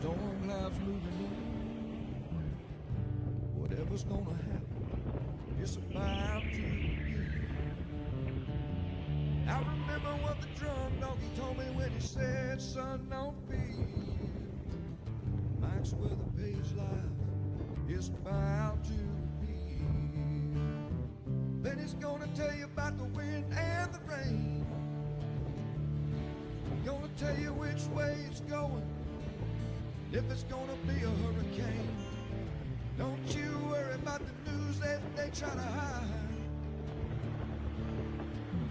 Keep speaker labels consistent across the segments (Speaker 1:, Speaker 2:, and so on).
Speaker 1: storm clouds moving in. Whatever's gonna happen, it's about to begin. I remember what the drum donkey told me when he said, son, don't fear. Mike's where the page life is about to begin. Then he's gonna tell you about the wind and the rain. Gonna tell you which way it's going, if it's gonna be a hurricane. Don't you worry about the news that they try to hide.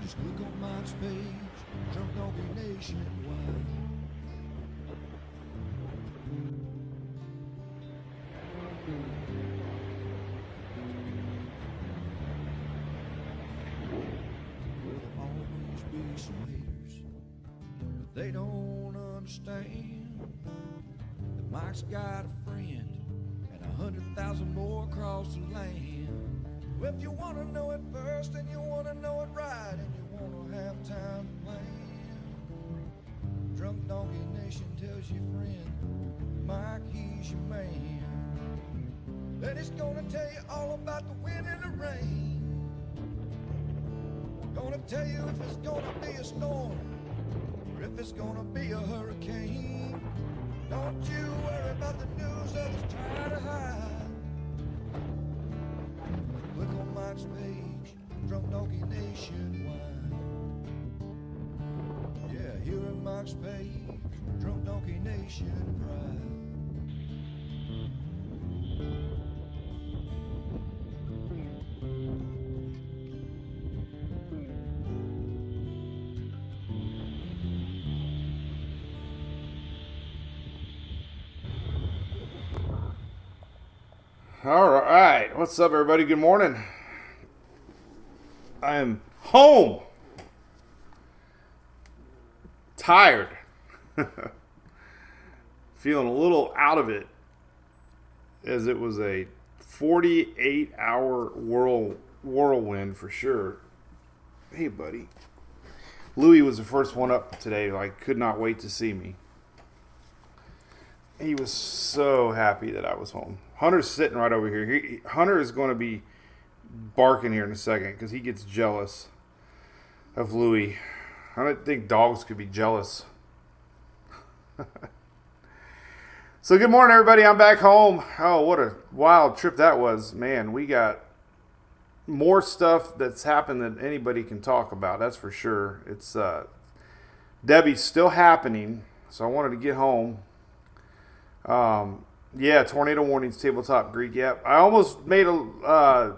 Speaker 1: Just look on Mike's page, Drunk Donkey Nationwide. There'll always be some haters, but they don't understand that Mike's got a friend and 100,000 more across the land. Well, if you want to know it first and you want to know it right and you want to have time to plan, Drunk Donkey Nation tells your friend Mike, he's your man. Then he's gonna tell you all about the wind and the rain. Gonna tell you if it's gonna be a storm or if it's gonna be a hurricane. Don't you worry about the news others try to hide. Click on Mike's page, Drunk Donkey Nationwide. Yeah, here in Mike's page, Drunk Donkey Nation Pride.
Speaker 2: All right, what's up, everybody? Good morning. I am home. Tired. Feeling a little out of it, as it was a 48-hour whirlwind for sure. Hey, buddy. Louis was the first one up today. Like, could not wait to see me. He was so happy that I was home. Hunter's sitting right over here. Hunter is going to be barking here in a second because he gets jealous of Louis. I don't think dogs could be jealous. So good morning, everybody. I'm back home. Oh, what a wild trip that was. Man, we got more stuff that's happened than anybody can talk about. That's for sure. It's Debbie's still happening, so I wanted to get home. Yeah, tornado warnings, tabletop Greek. Yep. I almost made a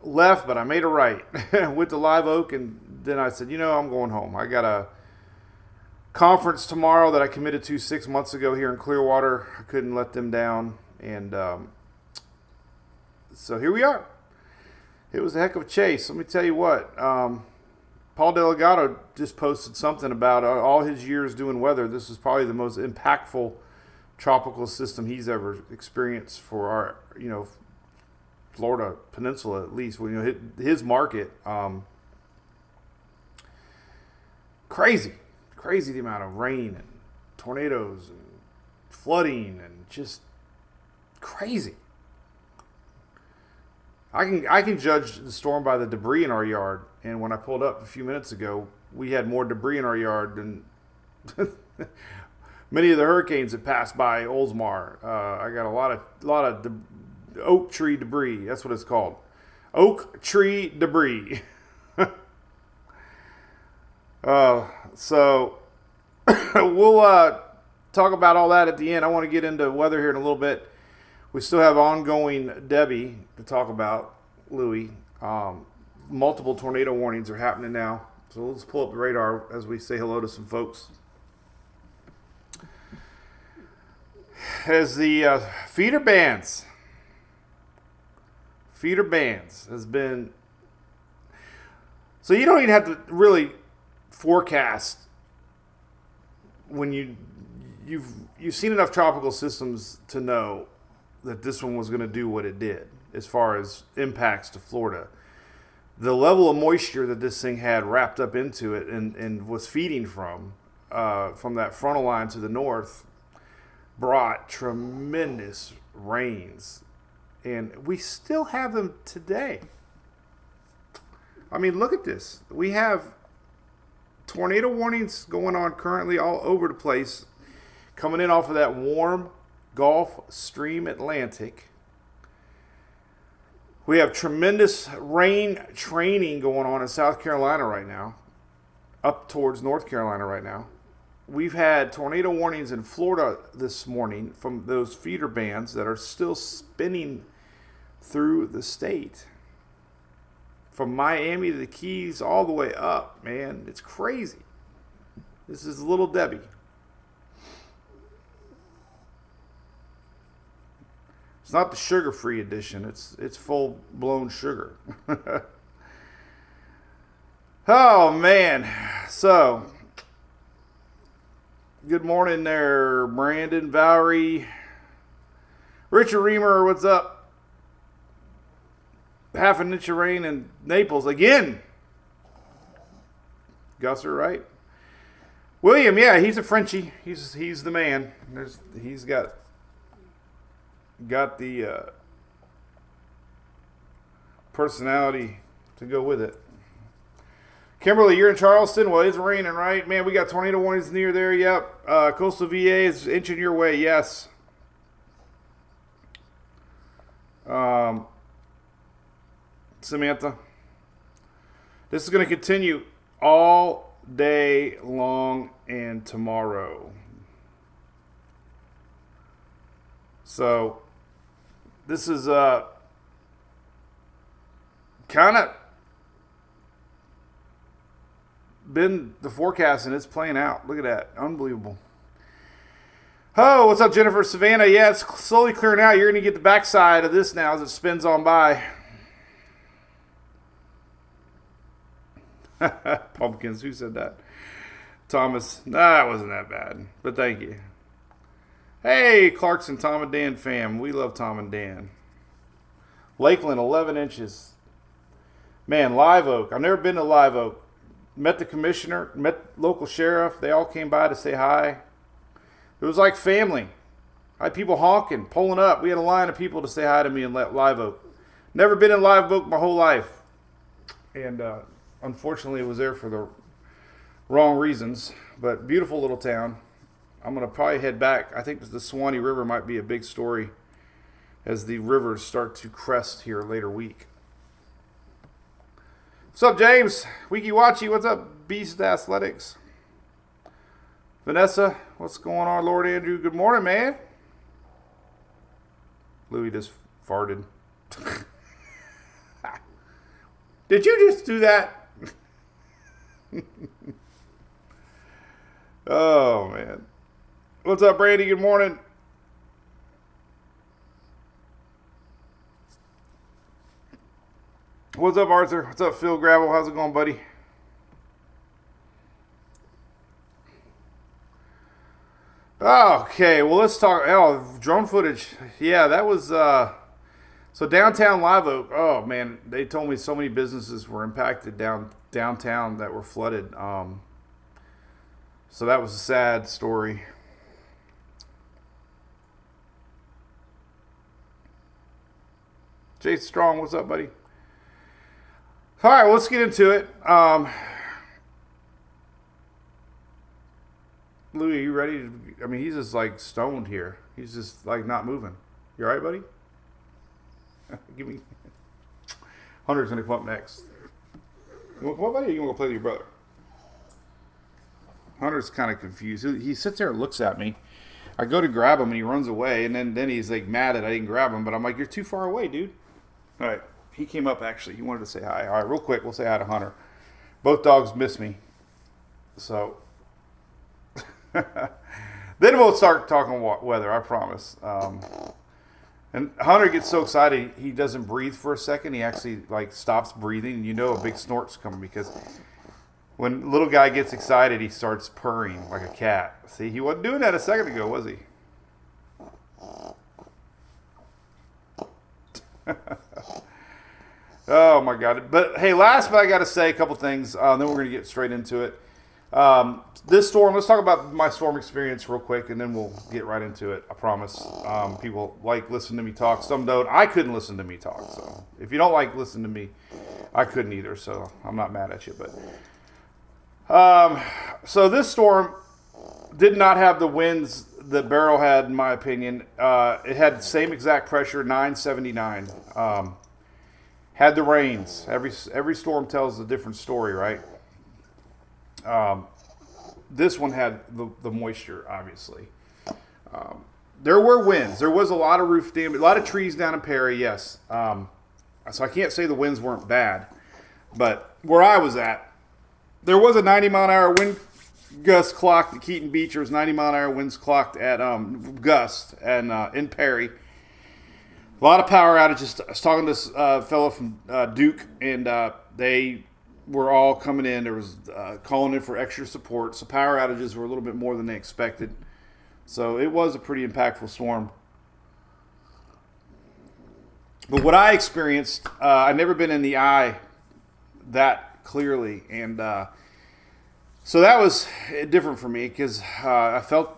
Speaker 2: left, but I made a right with the Live Oak, and then I said, I'm going home. I got a conference tomorrow that I committed to 6 months ago here in Clearwater. I couldn't let them down, and so here we are. It was a heck of a chase. Let me tell you what. Paul Delgado just posted something about all his years doing weather. This is probably the most impactful tropical system he's ever experienced for our, Florida Peninsula, at least. His market, crazy the amount of rain and tornadoes and flooding and just crazy. I can judge the storm by the debris in our yard, and when I pulled up a few minutes ago, we had more debris in our yard than many of the hurricanes that passed by Oldsmar. I got a lot of oak tree debris. That's what it's called. Oak tree debris. So we'll talk about all that at the end. I want to get into weather here in a little bit. We still have ongoing Debbie to talk about, Louis. Multiple tornado warnings are happening now. So let's pull up the radar as we say hello to some folks. As the feeder bands has been, so you don't even have to really forecast when you've seen enough tropical systems to know that this one was going to do what it did as far as impacts to Florida. The level of moisture that this thing had wrapped up into it and was feeding from that frontal line to the north brought tremendous rains, and we still have them today. I mean, look at this. We have tornado warnings going on currently all over the place, coming in off of that warm Gulf Stream Atlantic. We have tremendous rain training going on in South Carolina right now, up towards North Carolina right now. We've had tornado warnings in Florida this morning from those feeder bands that are still spinning through the state. From Miami to the Keys all the way up, man. It's crazy. This is Little Debbie. It's not the sugar-free edition. It's full-blown sugar. Oh, man. So, good morning there, Brandon, Valerie. Richard Reamer, what's up? Half an inch of rain in Naples again. Gusser, right? William, yeah, he's a Frenchie. He's the man. He's got the personality to go with it. Kimberly, you're in Charleston. Well, it's raining, right? Man, we got tornado warnings near there. Yep. Coastal VA is inching your way. Yes. Samantha, this is going to continue all day long and tomorrow. So, this is kind of been the forecast, and it's playing out. Look at that. Unbelievable. Oh, what's up, Jennifer? Savannah, yeah, it's slowly clearing out. You're going to get the backside of this now as it spins on by. Pumpkins, who said that? Thomas, nah, it wasn't that bad, but thank you. Hey, Clarkson, Tom and Dan fam. We love Tom and Dan. Lakeland, 11 inches. Man, Live Oak. I've never been to Live Oak. Met the commissioner, met local sheriff. They all came by to say hi. It was like family. I had people honking, pulling up. We had a line of people to say hi to me in Live Oak. Never been in Live Oak my whole life. And unfortunately, it was there for the wrong reasons. But beautiful little town. I'm going to probably head back. I think the Suwannee River might be a big story as the rivers start to crest here later week. What's up, James? Wiki Watchy, what's up? Beast Athletics. Vanessa, what's going on? Lord Andrew, good morning, man. Louis just farted. Did you just do that? Oh, man. What's up, Brady? Good morning. What's up, Arthur? What's up, Phil Gravel? How's it going, buddy? Okay, well, let's talk. Oh, drone footage. Yeah, that was. So downtown Live Oak. Oh man, they told me so many businesses were impacted downtown that were flooded. So that was a sad story. Jay Strong, what's up, buddy? All right, well, let's get into it. Louis, are you ready? I mean, he's just like stoned here. He's just like not moving. You all right, buddy? Give me. Hunter's gonna come up next. You want to come up, buddy, or you want to go play with your brother? Hunter's kind of confused. He sits there and looks at me. I go to grab him and he runs away, and then he's like mad that I didn't grab him. But I'm like, you're too far away, dude. All right. He came up actually. He wanted to say hi. All right, real quick, we'll say hi to Hunter. Both dogs miss me. So then we'll start talking weather, I promise. And Hunter gets so excited he doesn't breathe for a second. He actually like stops breathing, and you know a big snort's coming because when little guy gets excited, he starts purring like a cat. See, he wasn't doing that a second ago, was he? Oh my God! But hey, last but I got to say a couple things. Then we're going to get straight into it. this storm, let's talk about my storm experience real quick, and then we'll get right into it. I promise. People like listening to me talk. Some don't. I couldn't listen to me talk. So if you don't like listening to me, I couldn't either. So I'm not mad at you. But so this storm did not have the winds that Barrel had, in my opinion. It had the same exact pressure, 979. Had the rains. Every storm tells a different story, right? This one had the moisture, obviously. There were winds. There was a lot of roof damage, a lot of trees down in Perry, yes. So I can't say the winds weren't bad. But where I was at, there was a 90-mile-an-hour wind gust clocked at Keaton Beach. There was 90-mile-an-hour winds clocked at gust and in Perry. A lot of power outages. I was talking to this fellow from Duke, and they were all coming in. There was calling in for extra support. So power outages were a little bit more than they expected. So it was a pretty impactful storm. But what I experienced, I'd never been in the eye that clearly. And so that was different for me because I felt,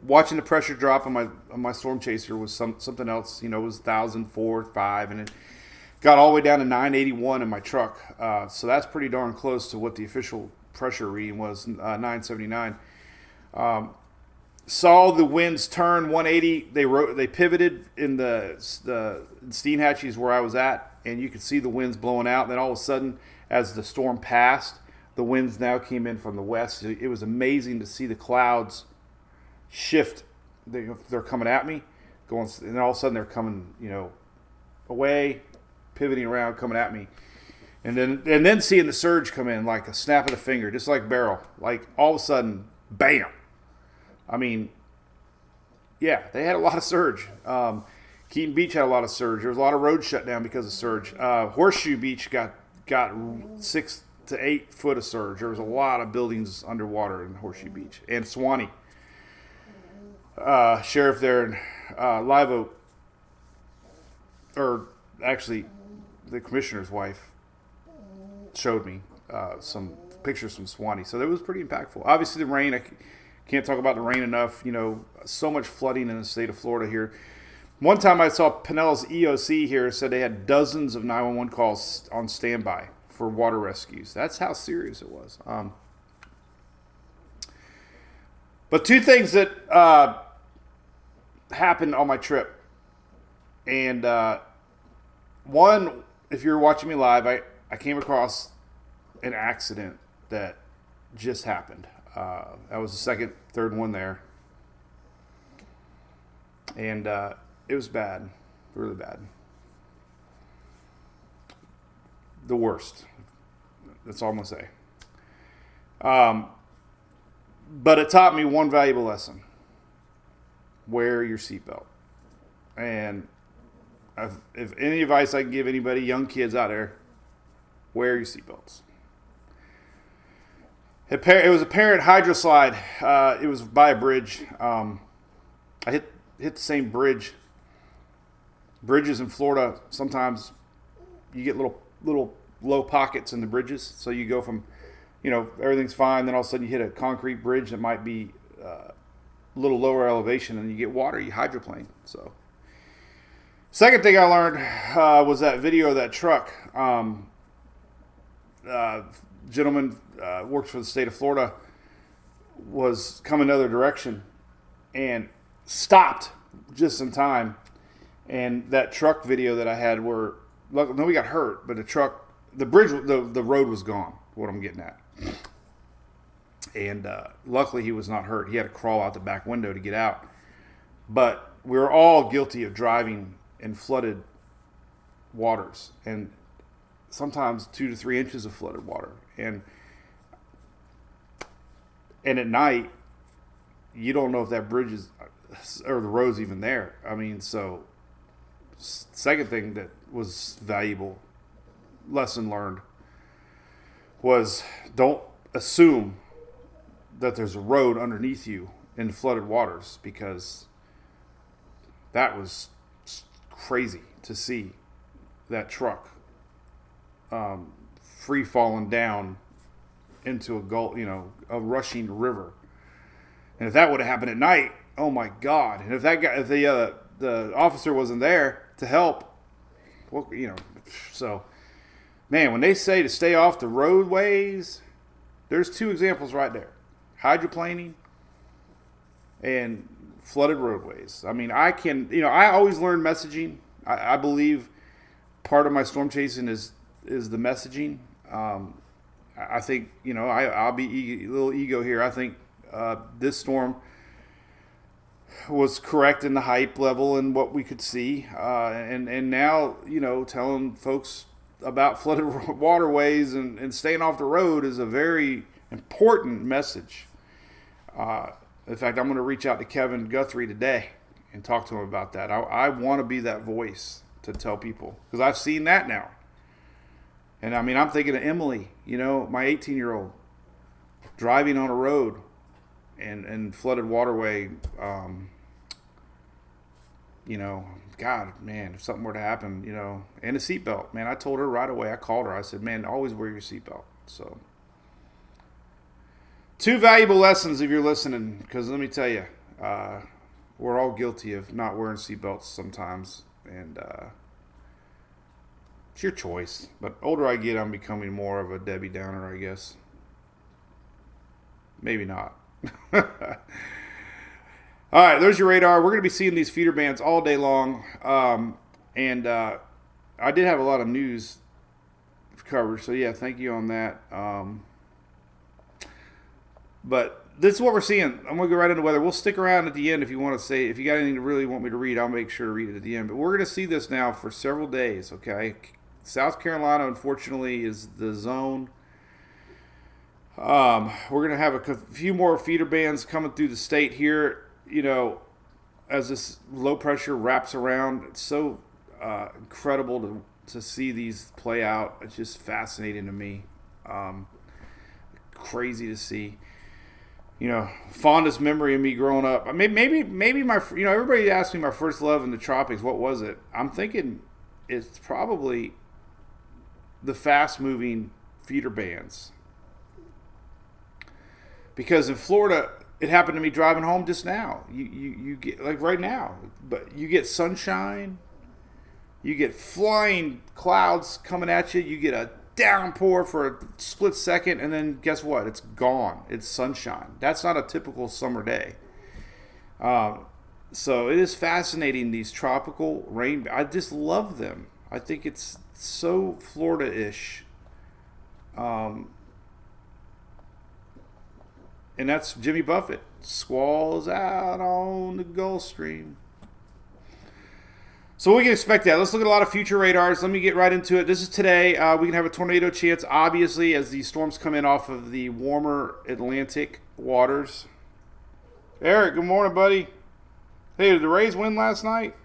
Speaker 2: watching the pressure drop on my storm chaser was something else. It was 1,004, 5, and it got all the way down to 981 in my truck. So that's pretty darn close to what the official pressure reading was, 979. Saw the winds turn 180. They pivoted in the Steenhatchees where I was at, and you could see the winds blowing out. And then all of a sudden, as the storm passed, the winds now came in from the west. It was amazing to see the clouds shift. They're coming at me, and then all of a sudden they're coming, away, pivoting around, coming at me, and then seeing the surge come in like a snap of the finger, just like Barrel. Like all of a sudden, bam! I mean, yeah, they had a lot of surge. Keaton Beach had a lot of surge. There was a lot of roads shut down because of surge. Horseshoe Beach got 6 to 8 foot of surge. There was a lot of buildings underwater in Horseshoe Beach. And Swanee, sheriff there in Live Oak, or actually the commissioner's wife showed me some pictures from Swanee. So that was pretty impactful. Obviously the rain, I can't talk about the rain enough. So much flooding in the state of Florida here. One time I saw Pinellas EOC here said they had dozens of 911 calls on standby for water rescues. That's how serious it was. But two things that happened on my trip. And one, if you're watching me live, I came across an accident that just happened. That was the third one there. And it was bad, really bad. The worst. That's all I'm going to say. But it taught me one valuable lesson. Wear your seatbelt. And if any advice I can give anybody, young kids out there, wear your seatbelts. It was a parent hydroslide. It was by a bridge. I hit the same bridge. Bridges in Florida, sometimes you get little low pockets in the bridges. So you go from, everything's fine. Then all of a sudden you hit a concrete bridge that might be a little lower elevation, and you get water. You hydroplane. So second thing I learned was that video of that truck. Gentleman works for the state of Florida, was coming the other direction and stopped just in time. And that truck video that I had where nobody got hurt, but the road was gone, what I'm getting at. And luckily he was not hurt. He had to crawl out the back window to get out. But we were all guilty of driving in flooded waters, and sometimes 2 to 3 inches of flooded water. And at night, you don't know if that bridge is, or the road's even there. I mean, so second thing that was valuable, lesson learned, was don't assume that there's a road underneath you in flooded waters, because that was crazy to see that truck free falling down into a rushing river. And if that would have happened at night, oh my God! And if the officer wasn't there to help, well, so man, when they say to stay off the roadways, there's two examples right there: hydroplaning and flooded roadways. I mean, I always learn messaging. I believe part of my storm chasing is the messaging. I think, I'll be a little ego here. I think this storm was correct in the hype level and what we could see. And now, telling folks about flooded waterways and staying off the road is a very important message. In fact, I'm going to reach out to Kevin Guthrie today and talk to him about that. I want to be that voice to tell people, because I've seen that now. And I mean, I'm thinking of Emily, my 18-year-old, driving on a road and flooded waterway. God, man, if something were to happen, and a seatbelt, man, I told her right away. I called her. I said, man, always wear your seatbelt. So, two valuable lessons if you're listening, because let me tell you, we're all guilty of not wearing seatbelts sometimes, and it's your choice. But older I get, I'm becoming more of a Debbie Downer, I guess. Maybe not. All right, there's your radar. We're going to be seeing these feeder bands all day long, and I did have a lot of news covered, so yeah, thank you on that. But this is what we're seeing. I'm going to go right into weather. We'll stick around at the end if you want to say, if you got anything to really want me to read, I'll make sure to read it at the end. But we're going to see this now for several days, okay? South Carolina, unfortunately, is the zone. We're going to have a few more feeder bands coming through the state here, as this low pressure wraps around. It's so incredible to see these play out. It's just fascinating to me. Crazy to see. Fondest memory of me growing up. Maybe my, everybody asked me my first love in the tropics. What was it? I'm thinking it's probably the fast moving feeder bands. Because in Florida, it happened to me driving home just now. You get, like right now, but you get sunshine, you get flying clouds coming at you, you get a downpour for a split second, and then guess what? It's gone. It's sunshine. That's not a typical summer day. So it is fascinating, these tropical rain. I just love them. I think it's so Florida-ish. And that's Jimmy Buffett. Squalls out on the Gulf Stream. So we can expect that. Let's look at a lot of future radars. Let me get right into it. This is today. We can have a tornado chance, obviously, as these storms come in off of the warmer Atlantic waters. Eric, good morning, buddy. Hey, did the Rays win last night?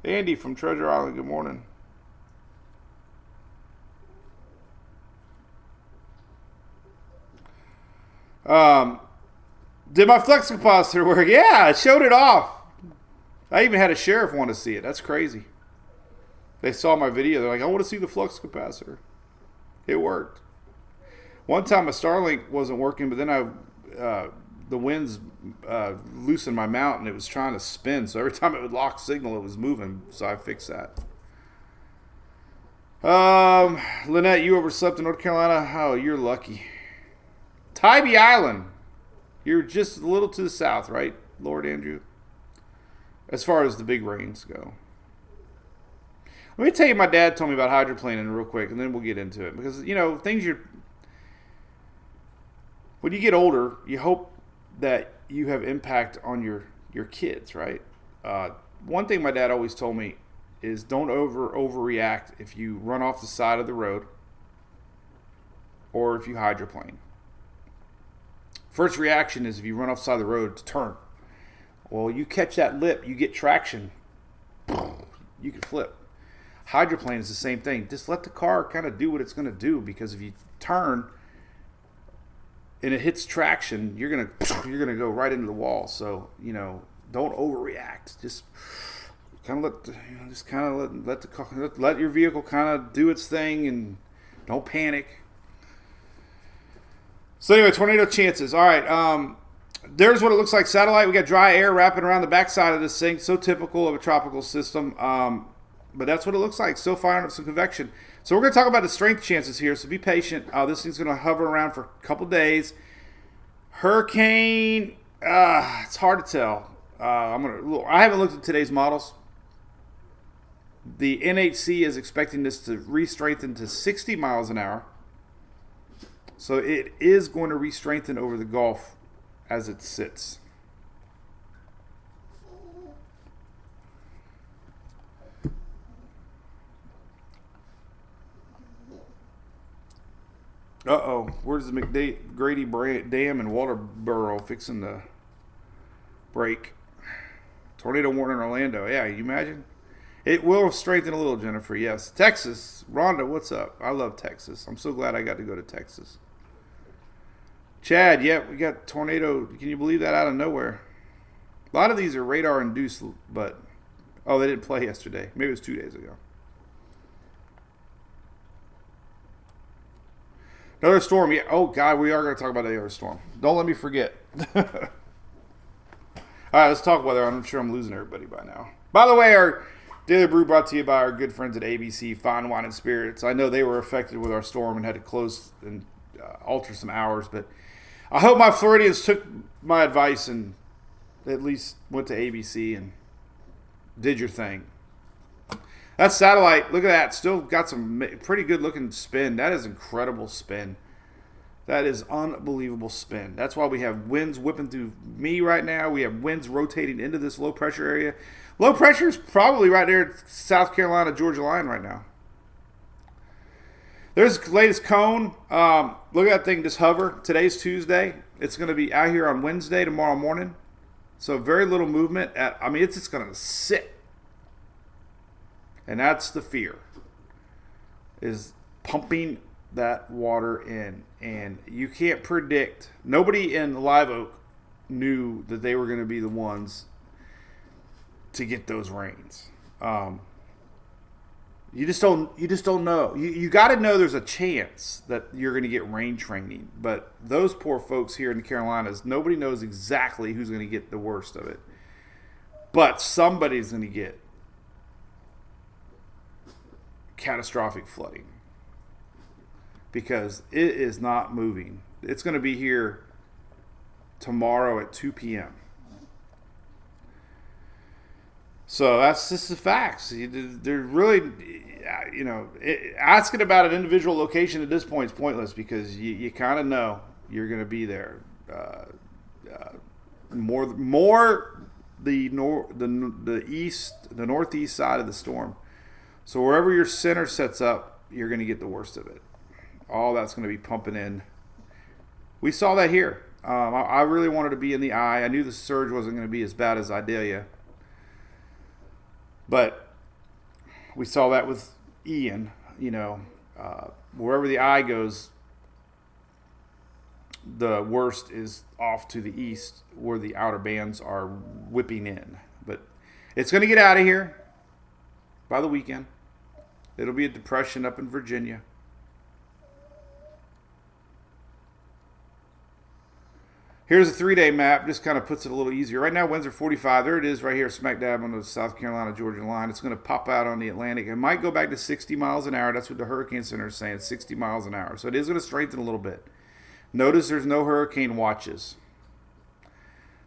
Speaker 2: Andy from Treasure Island, good morning. Did my flex capacitor work? Yeah, I showed it off. I even had a sheriff want to see it. That's crazy. They saw my video. They're like, I want to see the flux capacitor. It worked. One time a Starlink wasn't working, but then the winds loosened my mount and it was trying to spin. So every time it would lock signal, it was moving. So I fixed that. Lynette, you overslept in North Carolina? Oh, you're lucky. Tybee Island. You're just a little to the south, right, Lord Andrew? As far as the big rains go. Let me tell you, my dad told me about hydroplaning real quick, and then we'll get into it. Because, when you get older, you hope that you have impact on your kids, right? One thing my dad always told me is don't overreact if you run off the side of the road or if you hydroplane. First reaction is if you run off the side of the road to turn. Well, you catch that lip, you get traction, you can flip. Hydroplane is the same thing. Just let the car kind of do what it's going to do, because if you turn and it hits traction, you're gonna go right into the wall. So don't overreact. Just kind of just kind of let your vehicle kind of do its thing and don't panic. So anyway, tornado chances. All right, there's what it looks like satellite. We got dry air wrapping around the backside of this thing. So typical of a tropical system. But that's what it looks like. Still firing up some convection. So we're going to talk about the strength chances here. So be patient. This thing's going to hover around for a couple days. Hurricane, it's hard to tell. I haven't looked at today's models. The NHC is expecting this to re-strengthen to 60 miles an hour. So it is going to re-strengthen over the Gulf as it sits. Uh-oh, where's the McGrady Dam in Walterboro fixing to break? Tornado warning in Orlando. Yeah, you imagine? It will strengthen a little, Jennifer, yes. Texas. Rhonda, what's up? I love Texas. I'm so glad I got to go to Texas. Chad, yeah, we got tornado. Can you believe that out of nowhere? A lot of these are radar-induced, but... Oh, they didn't play yesterday. Maybe it was 2 days ago. Another storm. Yeah. Oh, God, we are going to talk about the other storm. Don't let me forget. All right, let's talk weather. I'm sure I'm losing everybody by now. By the way, our Daily Brew brought to you by our good friends at ABC Fine Wine and Spirits. I know they were affected with our storm and had to close and alter some hours, but I hope my Floridians took my advice and at least went to ABC and did your thing. That satellite, look at that. Still got some pretty good looking spin. That is incredible spin. That is unbelievable spin. That's why we have winds whipping through me right now. We have winds rotating into this low pressure area. Low pressure is probably right there at South Carolina, Georgia line right now. There's the latest cone. Look at that thing just hover. Today's Tuesday. It's going to be out here on Wednesday, tomorrow morning. So very little movement. It's just going to sit. And that's the fear, is pumping that water in. And you can't predict. Nobody in Live Oak knew that they were going to be the ones to get those rains. You just don't know. You got to know there's a chance that you're going to get rain training. But those poor folks here in the Carolinas, nobody knows exactly who's going to get the worst of it. But somebody's going to get catastrophic flooding because it is not moving. It's going to be here tomorrow at 2 p.m. So that's just the facts. They're really, asking about an individual location at this point is pointless because you kind of know you're going to be there. More the northeast side of the storm. So wherever your center sets up, you're going to get the worst of it. All that's going to be pumping in. We saw that here. I really wanted to be in the eye. I knew the surge wasn't going to be as bad as Idalia. But we saw that with Ian. Wherever the eye goes, the worst is off to the east where the outer bands are whipping in. But it's going to get out of here by the weekend. It'll be a depression up in Virginia. Here's a 3-day map. Just kind of puts it a little easier. Right now, winds are 45. There it is right here, smack dab on the South Carolina-Georgia line. It's going to pop out on the Atlantic. It might go back to 60 miles an hour. That's what the Hurricane Center is saying, 60 miles an hour. So it is going to strengthen a little bit. Notice there's no hurricane watches.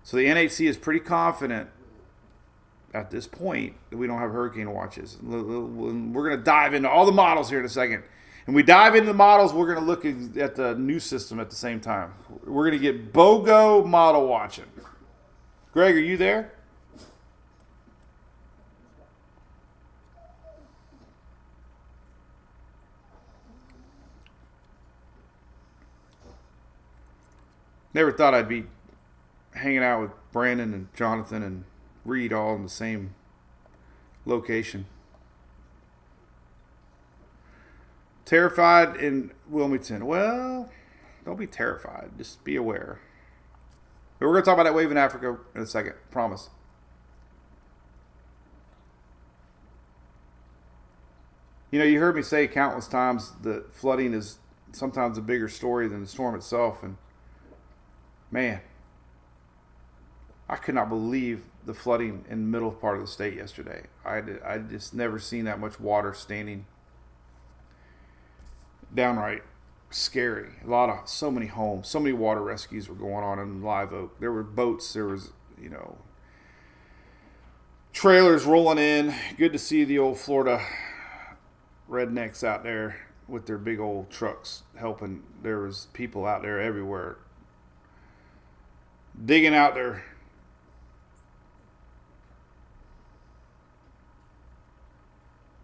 Speaker 2: So the NHC is pretty confident at this point that we don't have hurricane watches. We're going to dive into all the models here in a second. And we dive into the models, we're going to look at the new system at the same time. We're going to get BOGO model watching. Greg, are you there? Never thought I'd be hanging out with Brandon and Jonathan and Reed all in the same location. Terrified in Wilmington. Well, don't be terrified. Just be aware. But we're going to talk about that wave in Africa in a second. Promise. You heard me say countless times that flooding is sometimes a bigger story than the storm itself. And man, I could not believe the flooding in the middle part of the state yesterday. I just never seen that much water standing. Downright scary. So many homes, so many water rescues were going on in Live Oak. There were boats, there was, trailers rolling in. Good to see the old Florida rednecks out there with their big old trucks helping. There was people out there everywhere digging out their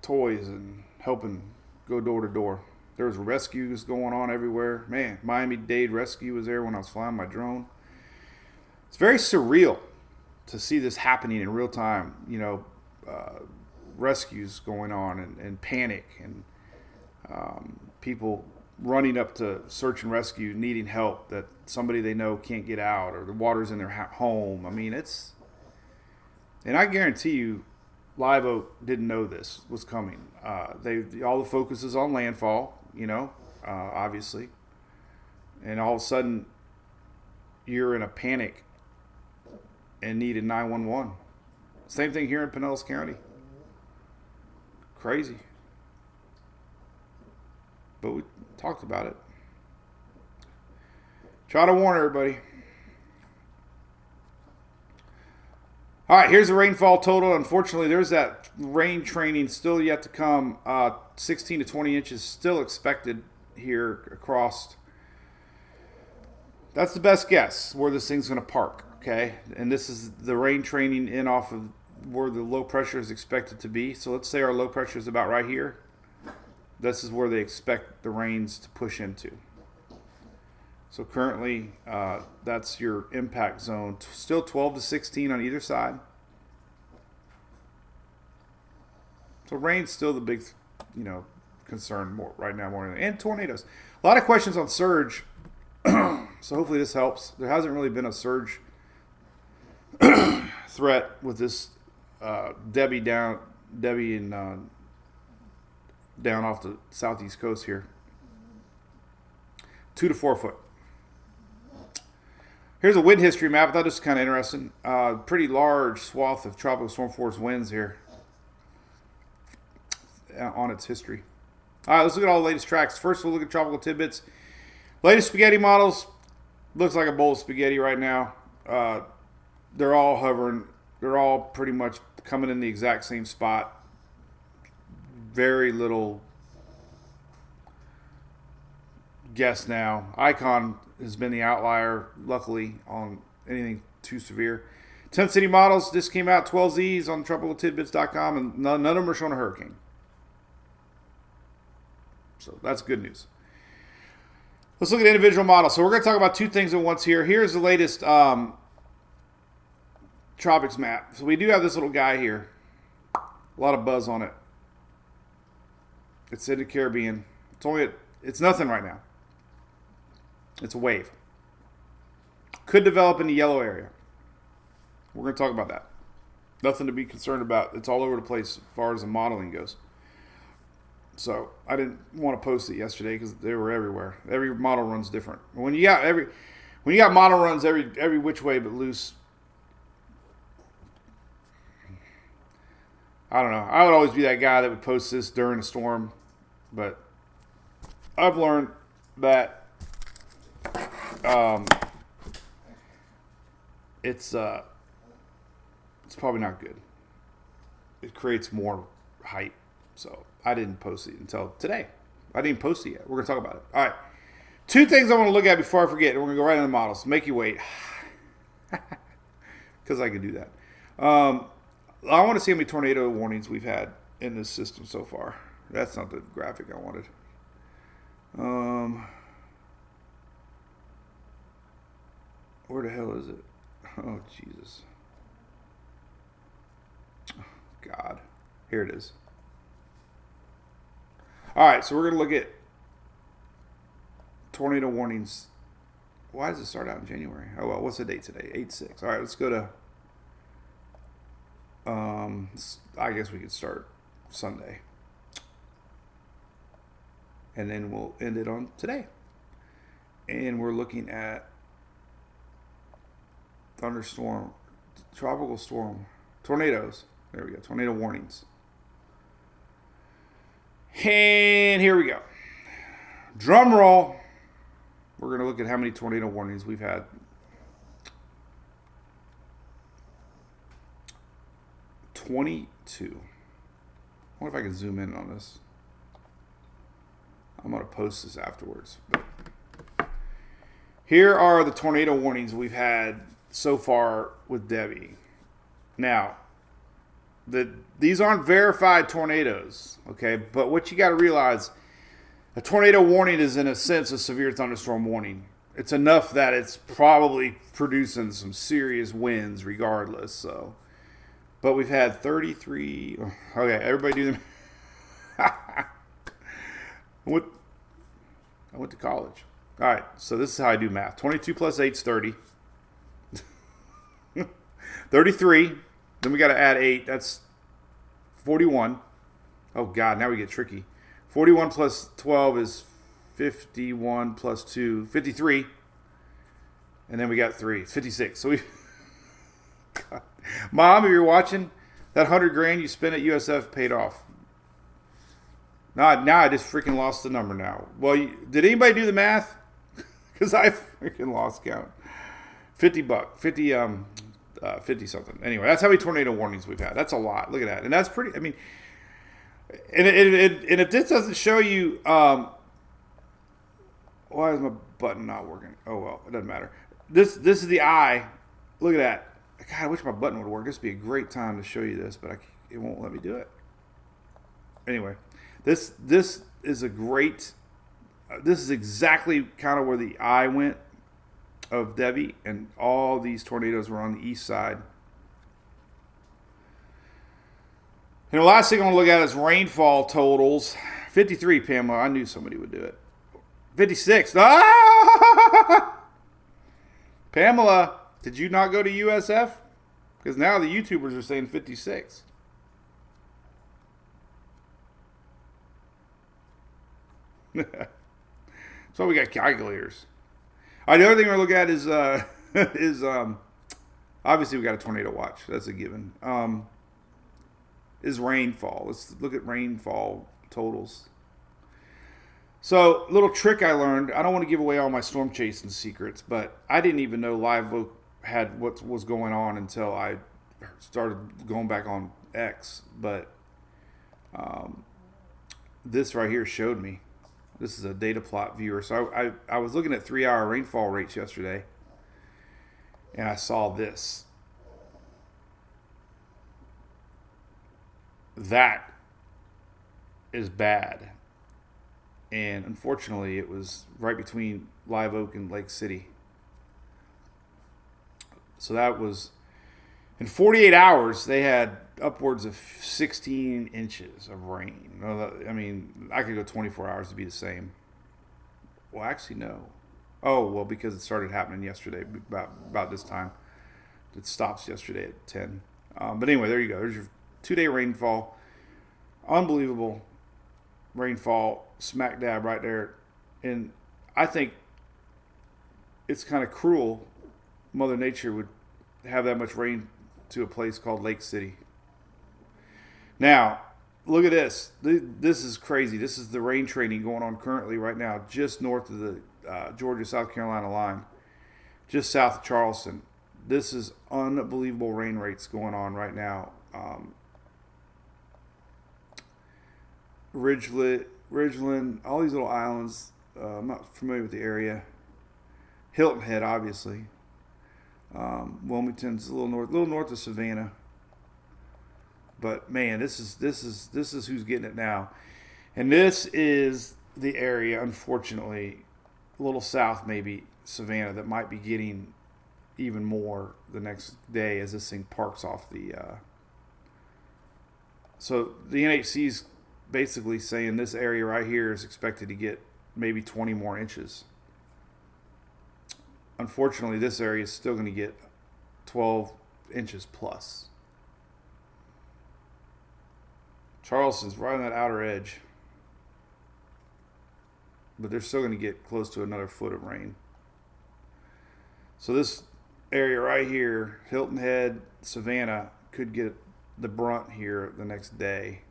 Speaker 2: toys and helping go door to door. There was rescues going on everywhere. Man, Miami-Dade Rescue was there when I was flying my drone. It's very surreal to see this happening in real time. Rescues going on and panic and people running up to search and rescue, needing help that somebody they know can't get out, or the water's in their home. I mean, and I guarantee you, Live Oak didn't know this was coming. All the focus is on landfall, obviously, and all of a sudden you're in a panic and needed 911. Same thing here in Pinellas County. Crazy. But we talked about it. Try to warn everybody. All right, here's the rainfall total. Unfortunately, there's that rain training still yet to come. 16 to 20 inches still expected here across. That's the best guess where this thing's going to park, okay? And this is the rain training in off of where the low pressure is expected to be. So let's say our low pressure is about right here. This is where they expect the rains to push into. So currently, that's your impact zone. Still 12 to 16 on either side. So rain's still the big, concern right now more than, and tornadoes. A lot of questions on surge. So hopefully this helps. There hasn't really been a surge threat with this Debbie and down off the southeast coast here. 2 to 4 foot. Here's a wind history map. I thought this was kind of interesting. Pretty large swath of tropical storm force winds here on its history. All right, let's look at all the latest tracks. First, we'll look at tropical tidbits. Latest spaghetti models. Looks like a bowl of spaghetti right now. They're all hovering. They're all pretty much coming in the exact same spot. Very little guess now. Icon has been the outlier, luckily, on anything too severe. 10 city models. This came out 12Zs on tropicaltidbits.com, and none of them are showing a hurricane. So that's good news. Let's look at individual models. So we're going to talk about two things at once here. Here's the latest Tropics map. So we do have this little guy here. A lot of buzz on it. It's in the Caribbean. It's nothing right now. It's a wave. Could develop in the yellow area. We're going to talk about that. Nothing to be concerned about. It's all over the place as far as the modeling goes. So I didn't want to post it yesterday because they were everywhere. Every model run's different. When you got model runs every which way but loose, I don't know. I would always be that guy that would post this during a storm, but I've learned that it's probably not good. It creates more hype. So I didn't post it until today. I didn't post it yet. We're going to talk about it. All right. Two things I want to look at before I forget. We're going to go right into the models. Make you wait. Because I can do that. I want to see how many tornado warnings we've had in this system so far. That's not the graphic I wanted. Where the hell is it? Oh, Jesus. Oh, God. Here it is. All right, so we're going to look at tornado warnings. Why does it start out in January? Oh, well, what's the date today? 8/6. All right, let's go to, I guess we could start Sunday. and then we'll end it on today. And we're looking at thunderstorm, tropical storm, tornadoes. There we go, tornado warnings. And here we go. Drum roll. We're going to look at how many tornado warnings we've had. 22. I wonder if I can zoom in on this. I'm going to post this afterwards. But here are the tornado warnings we've had so far with Debbie. Now, these aren't verified tornadoes, okay? But what you got to realize, a tornado warning is in a sense a severe thunderstorm warning. It's enough that it's probably producing some serious winds regardless. So, but we've had 33. Okay, everybody do them. I went to college. All right, so this is how I do math. 22 plus 8 is 30. 33. Then we got to add 8. That's 41. Oh, God, now we get tricky. 41 plus 12 is 51 plus 2, 53. And then we got 3. It's 56. So we... God. Mom, if you're watching, that $100,000 you spent at USF paid off. Now I just freaking lost the number now. Well, did anybody do the math? Because I freaking lost count. $50. 50 something. Anyway, that's how many tornado warnings we've had. That's a lot. Look at that. And that's pretty, I mean, and if this doesn't show you, why is my button not working? Oh, well, it doesn't matter. This is the eye. Look at that. God, I wish my button would work. This would be a great time to show you this, but it won't let me do it. Anyway, this is a great, this is exactly kind of where the eye went of Debbie, and all these tornadoes were on the east side. And the last thing I want to look at is rainfall totals. 53, Pamela. I knew somebody would do it. 56. Ah! Pamela, did you not go to USF? Because now the YouTubers are saying 56. So we got calculators. All right, the other thing we're looking at is obviously we got a tornado watch. That's a given. Is rainfall. Let's look at rainfall totals. So, little trick I learned. I don't want to give away all my storm chasing secrets, but I didn't even know Live Oak had what was going on until I started going back on X. But this right here showed me. This is a data plot viewer. So I was looking at 3-hour rainfall rates yesterday, and I saw this. That is bad. And unfortunately, it was right between Live Oak and Lake City. So that was, in 48 hours, they had upwards of 16 inches of rain. I mean, I could go 24 hours to be the same. Well, actually, no. Oh, well, because it started happening yesterday, about this time. It stops yesterday at 10. But anyway, there you go. There's your 2-day rainfall. Unbelievable rainfall, smack dab right there. And I think it's kind of cruel Mother Nature would have that much rain to a place called Lake City. Now, look at this. This is crazy. This is the rain training going on currently right now, just north of the Georgia-South Carolina line, just south of Charleston. This is unbelievable rain rates going on right now. Ridgeland, all these little islands. I'm not familiar with the area. Hilton Head, obviously. Wilmington's a little north of Savannah. But man, this is who's getting it now, and this is the area, unfortunately, a little south maybe Savannah, that might be getting even more the next day as this thing parks off the. So the NHC's basically saying this area right here is expected to get maybe 20 more inches. Unfortunately, this area is still going to get 12 inches plus. Charleston's right on that outer edge. but they're still going to get close to another foot of rain. So this area right here, Hilton Head, Savannah, could get the brunt here the next day.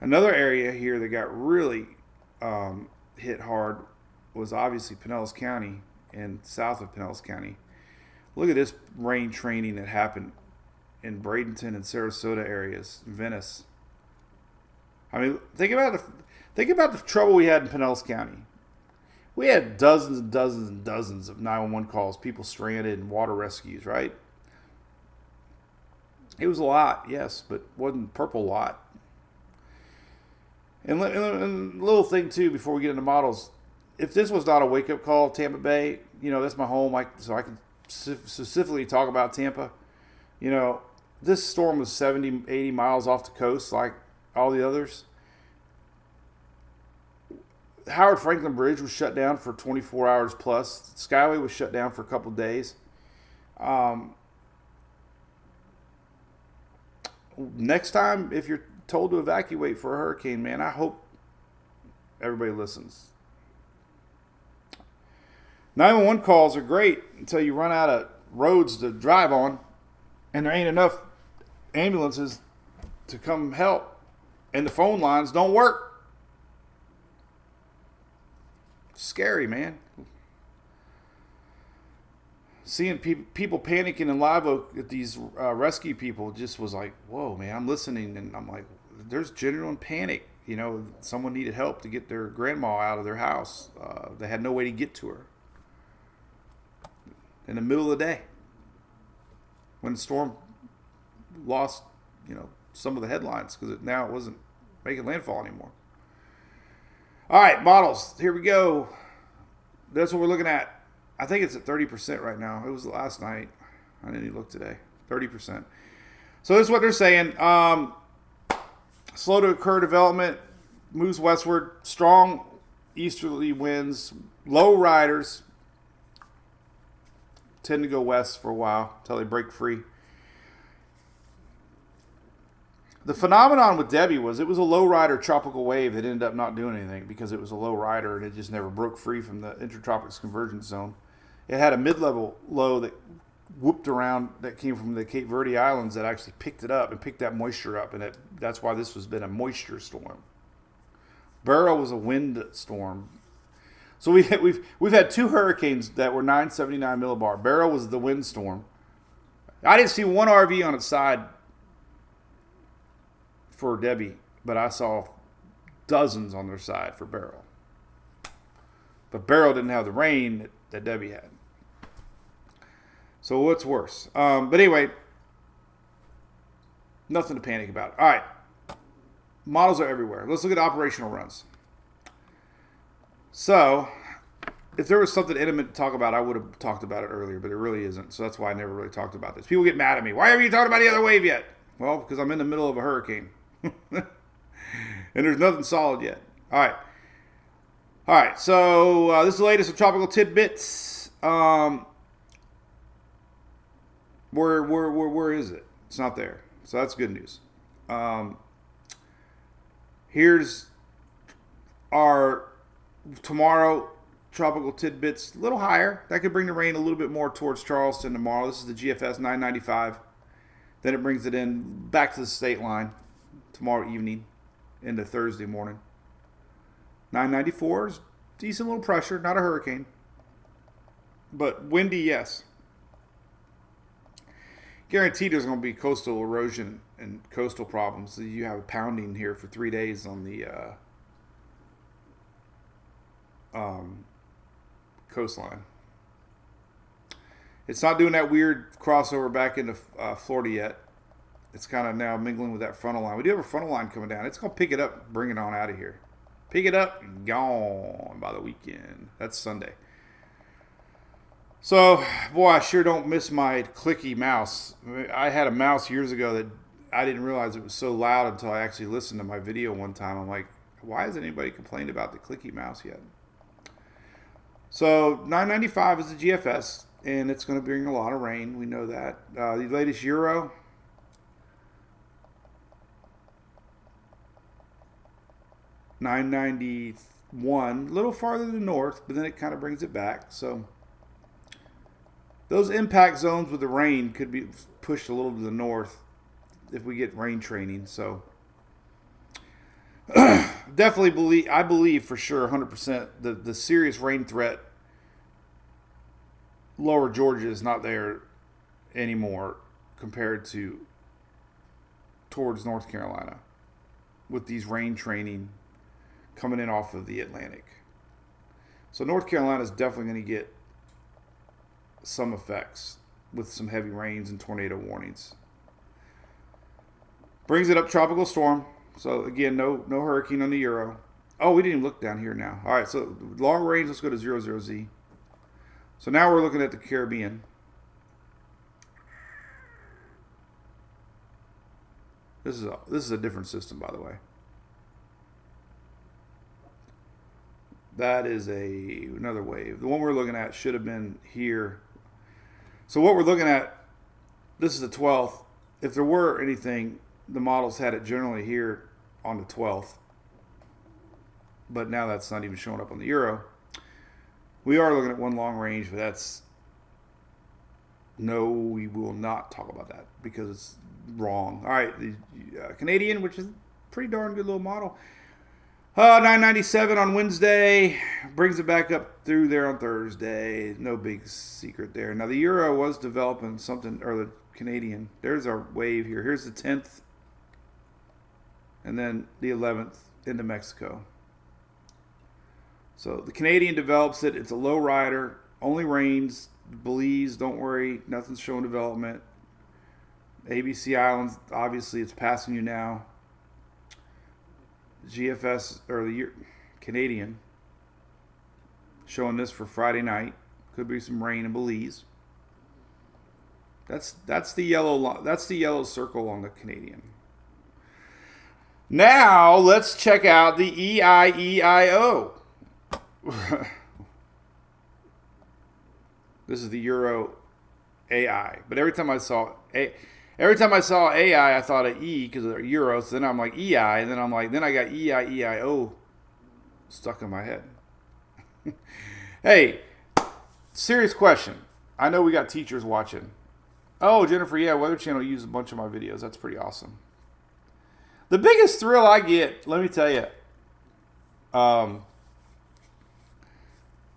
Speaker 2: Another area here that got really hit hard was obviously Pinellas County and south of Pinellas County. Look at this rain training that happened in Bradenton and Sarasota areas, Venice. I mean, think about the trouble we had in Pinellas County. We had dozens and dozens and dozens of 911 calls, people stranded and water rescues, right? It was a lot, yes, but wasn't purple lot. And a little thing too, before we get into models, if this was not a wake-up call, Tampa Bay, that's my home, so I can specifically talk about Tampa. This storm was 70, 80 miles off the coast like all the others. Howard Franklin Bridge was shut down for 24 hours plus. Skyway was shut down for a couple of days. Next time, if you're told to evacuate for a hurricane, man, I hope everybody listens. 911 calls are great until you run out of roads to drive on and there ain't enough ambulances to come help and the phone lines don't work. Scary, man. Seeing people panicking in Live Oak at these rescue people just was like, whoa, man, I'm listening and I'm like, there's genuine panic. Someone needed help to get their grandma out of their house. They had no way to get to her. In the middle of the day. When the storm lost, some of the headlines because now it wasn't making landfall anymore. All right, models. Here we go. That's what we're looking at. I think it's at 30% right now. It was last night. I didn't even look today. 30%. So this is what they're saying. Slow to occur development. Moves westward. Strong easterly winds. Low riders. Tend to go west for a while until they break free. The phenomenon with Debbie was it was a low rider tropical wave that ended up not doing anything because it was a low rider and it just never broke free from the intertropics convergence zone. It had a mid-level low that whooped around that came from the Cape Verde Islands that actually picked it up and picked that moisture up, and that's why this has been a moisture storm. Beryl was a wind storm. So we've had two hurricanes that were 979 millibar. Beryl was the wind storm. I didn't see one RV on its side for Debbie, but I saw dozens on their side for Beryl. But Beryl didn't have the rain that Debbie had. So what's worse? But anyway, nothing to panic about. All right. Models are everywhere. Let's look at operational runs. So, if there was something intimate to talk about, I would have talked about it earlier, but it really isn't. So that's why I never really talked about this. People get mad at me. Why haven't you talked about the other wave yet? Well, because I'm in the middle of a hurricane. And there's nothing solid yet. All right. So this is the latest of tropical tidbits. Where is it? It's not there. So that's good news. Here's our tomorrow tropical tidbits. A little higher. That could bring the rain a little bit more towards Charleston tomorrow. This is the GFS 995. Then it brings it in back to the state line tomorrow evening into Thursday morning. 994 is decent little pressure, not a hurricane. But windy, yes. Guaranteed there's going to be coastal erosion and coastal problems. So you have a pounding here for 3 days on the coastline. It's not doing that weird crossover back into Florida yet. It's kind of now mingling with that frontal line. We do have a frontal line coming down. It's going to pick it up, bring it on out of here. Pick it up and gone by the weekend. That's Sunday. So, boy, I sure don't miss my clicky mouse. I had a mouse years ago that I didn't realize it was so loud until I actually listened to my video one time. I'm like, why hasn't anybody complained about the clicky mouse yet? So, 995 is the GFS, and it's going to bring a lot of rain. We know that. The latest Euro, one, a little farther to the north, but then it kind of brings it back. So those impact zones with the rain could be pushed a little to the north if we get rain training. So definitely I believe for sure 100% the serious rain threat lower Georgia is not there anymore compared to towards North Carolina with these rain training coming in off of the Atlantic. So North Carolina is definitely going to get some effects with some heavy rains and tornado warnings. Brings it up tropical storm. So again, no hurricane on the Euro. Oh, we didn't even look down here now. All right, so long range, let's go to 00Z. So now we're looking at the Caribbean. This is a different system, by the way. That is another wave. The one we're looking at should have been here. So what we're looking at, this is the 12th. If there were anything, the models had it generally here on the 12th. But now that's not even showing up on the Euro. We are looking at one long range, but no, we will not talk about that because it's wrong. All right, the Canadian, which is a pretty darn good little model. 997 on Wednesday, brings it back up through there on Thursday. No big secret there. Now the Euro was developing something, or the Canadian. There's our wave here. Here's the 10th, and then the 11th into Mexico. So the Canadian develops it. It's a low rider, only rains. Belize, don't worry, nothing's showing development. ABC Islands, obviously, it's passing you now. GFS, or the Canadian, showing this for Friday night. Could be some rain in Belize. That's the yellow. That's the yellow circle on the Canadian. Now let's check out the EIEIO. This is the Euro AI, but every time I saw AI, I thought of E because of Euro. So then I'm like EI, and then I got EIEIO stuck in my head. Hey, serious question. I know we got teachers watching. Oh, Jennifer, yeah, Weather Channel used a bunch of my videos. That's pretty awesome. The biggest thrill I get, let me tell you,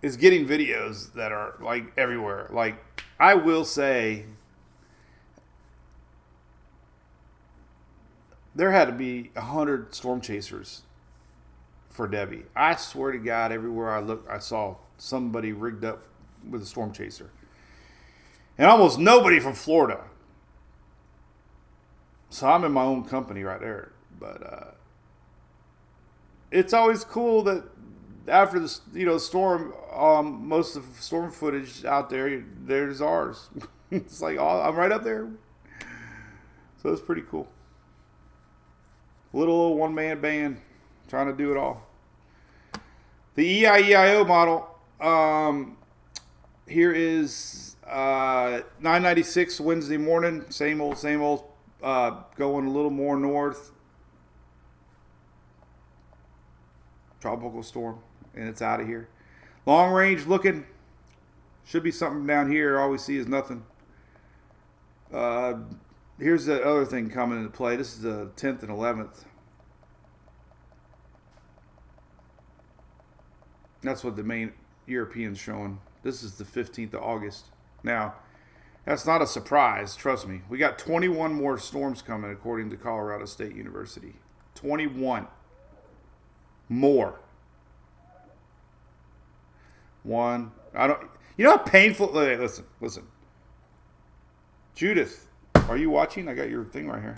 Speaker 2: is getting videos that are like everywhere. Like, I will say, there had to be 100 storm chasers for Debbie. I swear to God, everywhere I looked, I saw somebody rigged up with a storm chaser. And almost nobody from Florida. So I'm in my own company right there. But it's always cool that after the storm, most of the storm footage out there's ours. It's like, I'm right up there. So it's pretty cool. Little old one-man band trying to do it all. The EIEIO model, here is 996 Wednesday morning. Same old, going a little more north. Tropical storm, and it's out of here. Long range looking. Should be something down here. All we see is nothing. Here's the other thing coming into play. This is the 10th and 11th. That's what the main European's showing. This is the 15th of August. Now, that's not a surprise. Trust me. We got 21 more storms coming, according to Colorado State University. 21 more. One. You know how painful. Listen. Judith, are you watching? I got your thing right here.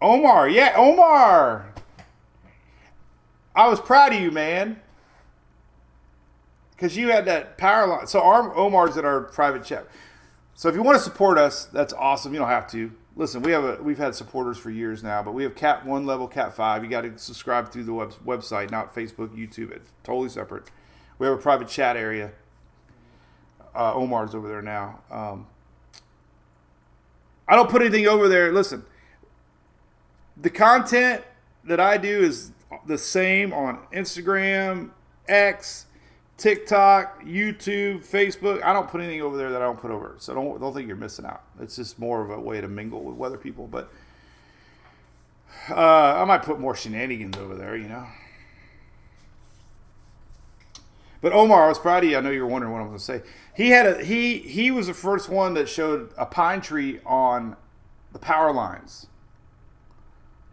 Speaker 2: Omar. Yeah, Omar. I was proud of you, man. Because you had that power line. So Omar's in our private chat. So if you want to support us, that's awesome. You don't have to. Listen, we've had supporters for years now, but we have Cat 1 level, Cat 5. You got to subscribe through the website, not Facebook, YouTube. It's totally separate. We have a private chat area. Omar's over there now. I don't put anything over there. Listen, the content that I do is the same on Instagram, X, TikTok, YouTube, Facebook. I don't put anything over there that I don't put over. So don't think you're missing out. It's just more of a way to mingle with weather people. But I might put more shenanigans over there, you know. But Omar, I was proud of you. I know you were wondering what I was going to say. He was the first one that showed a pine tree on the power lines.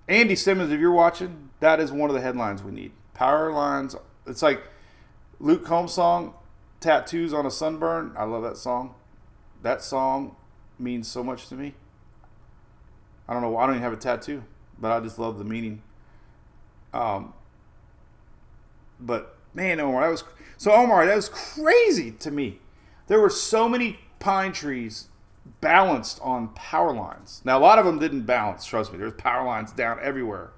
Speaker 2: Andy Simmons, if you're watching, that is one of the headlines we need. Power lines. It's like Luke Combs' song, Tattoos on a Sunburn. I love that song. That song means so much to me. I don't know. I don't even have a tattoo, but I just love the meaning. But man, Omar, that was crazy to me. There were so many pine trees balanced on power lines. Now, a lot of them didn't balance. Trust me, there's power lines down everywhere.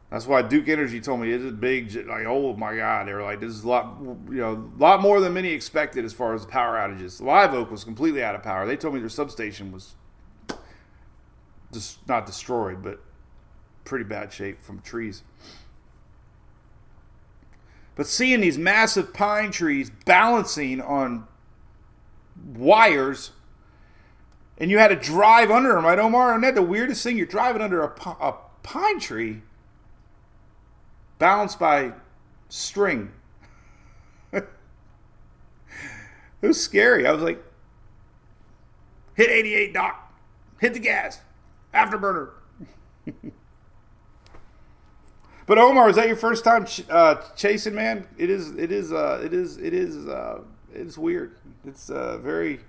Speaker 2: That's why Duke Energy told me it's big. Like, oh my God, they were like, this is a lot more than many expected as far as power outages. Live Oak was completely out of power. They told me their substation was just not destroyed, but pretty bad shape from trees. But seeing these massive pine trees balancing on wires, and you had to drive under them, right, Omar? And that's the weirdest thing. You're driving under a pine tree balanced by string. It was scary. I was like, hit 88, Doc. Hit the gas. Afterburner. But Omar, is that your first time chasing, man? It is weird. It's very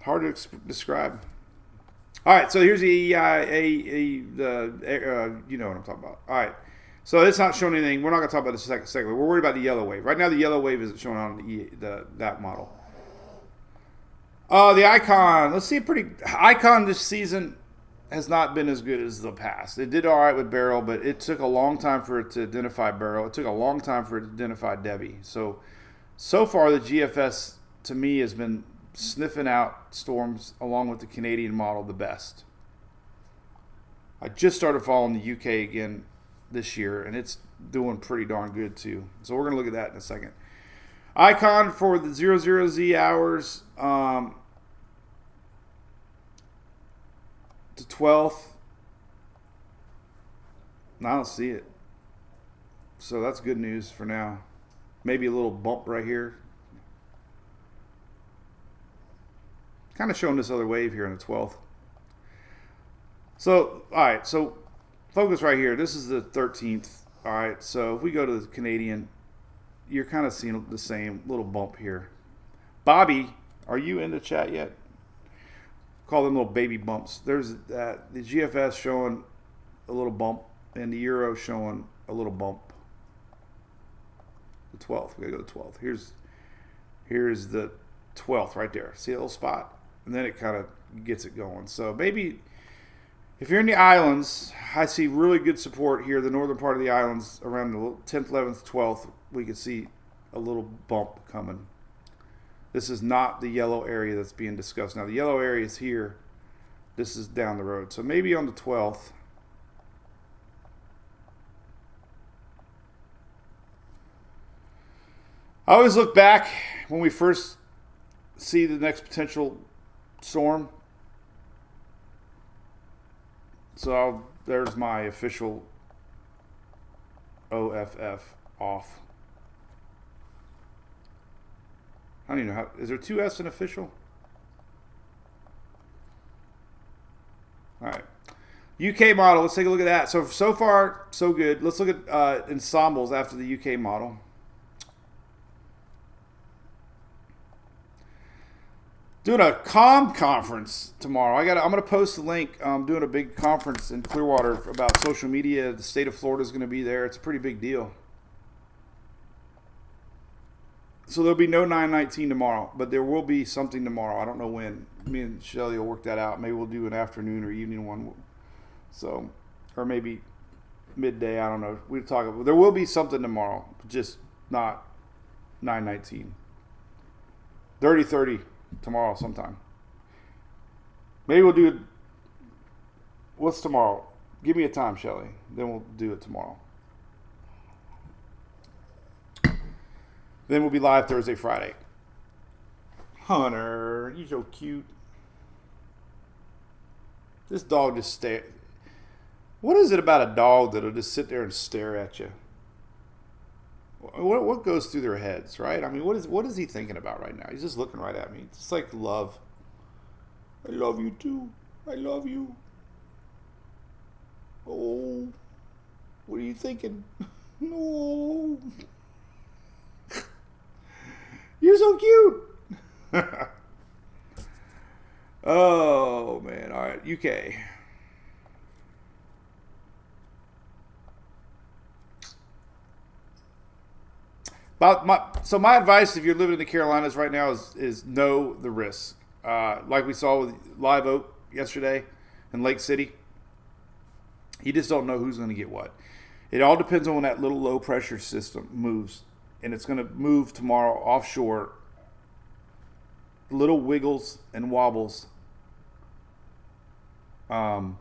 Speaker 2: hard to describe. All right, so here's the you know what I'm talking about. All right, so it's not showing anything. We're not going to talk about this second. We're worried about the yellow wave. Right now, the yellow wave isn't showing on that model. The Icon. Let's see a pretty Icon this season has not been as good as the past. It did all right with Barrel, but it took a long time for it to identify Barrel. It took a long time for it to identify Debbie. So far the GFS to me has been sniffing out storms along with the Canadian model the best. I just started following the UK again this year, and it's doing pretty darn good too. So we're going to look at that in a second. Icon for the 00Z hours, the 12th. I don't see it. So that's good news for now. Maybe a little bump right here. Kind of showing this other wave here on the 12th. So, all right. So focus right here. This is the 13th. All right. So if we go to the Canadian, you're kind of seeing the same little bump here. Bobby, are you in the chat yet? Call them little baby bumps. There's the GFS showing a little bump, and the Euro showing a little bump. The 12th. We gotta go to the 12th. Here's the 12th right there. See a little spot? And then it kind of gets it going. So maybe if you're in the islands, I see really good support here. The northern part of the islands around the 10th, 11th, 12th, we can see a little bump coming. This is not the yellow area that's being discussed. Now, the yellow area is here. This is down the road. So maybe on the 12th. I always look back when we first see the next potential storm. So there's my official OFF off. I don't even know how. Is there two S in official? All right. UK model. Let's take a look at that. So far, so good. Let's look at ensembles after the UK model. Doing a comm conference tomorrow. I'm going to post the link. I'm doing a big conference in Clearwater about social media. The state of Florida is going to be there. It's a pretty big deal. So there'll be no 919 tomorrow, but there will be something tomorrow. I don't know when. Me and Shelly will work that out. Maybe we'll do an afternoon or evening one. So, or maybe midday. I don't know. We'll talk about. There will be something tomorrow, just not 919. 30 tomorrow sometime. Maybe we'll do. What's tomorrow? Give me a time, Shelly. Then we'll do it tomorrow. Then we'll be live Thursday, Friday. Hunter, you're so cute. This dog just stare. What is it about a dog that'll just sit there and stare at you? What goes through their heads, right? I mean, what is he thinking about right now? He's just looking right at me. It's just like love. I love you too. I love you. Oh, what are you thinking? No. You're so cute. Oh, man. All right, UK. My advice if you're living in the Carolinas right now is know the risk. Like we saw with Live Oak yesterday in Lake City. You just don't know who's going to get what. It all depends on when that little low pressure system moves. And it's going to move tomorrow offshore. Little wiggles and wobbles are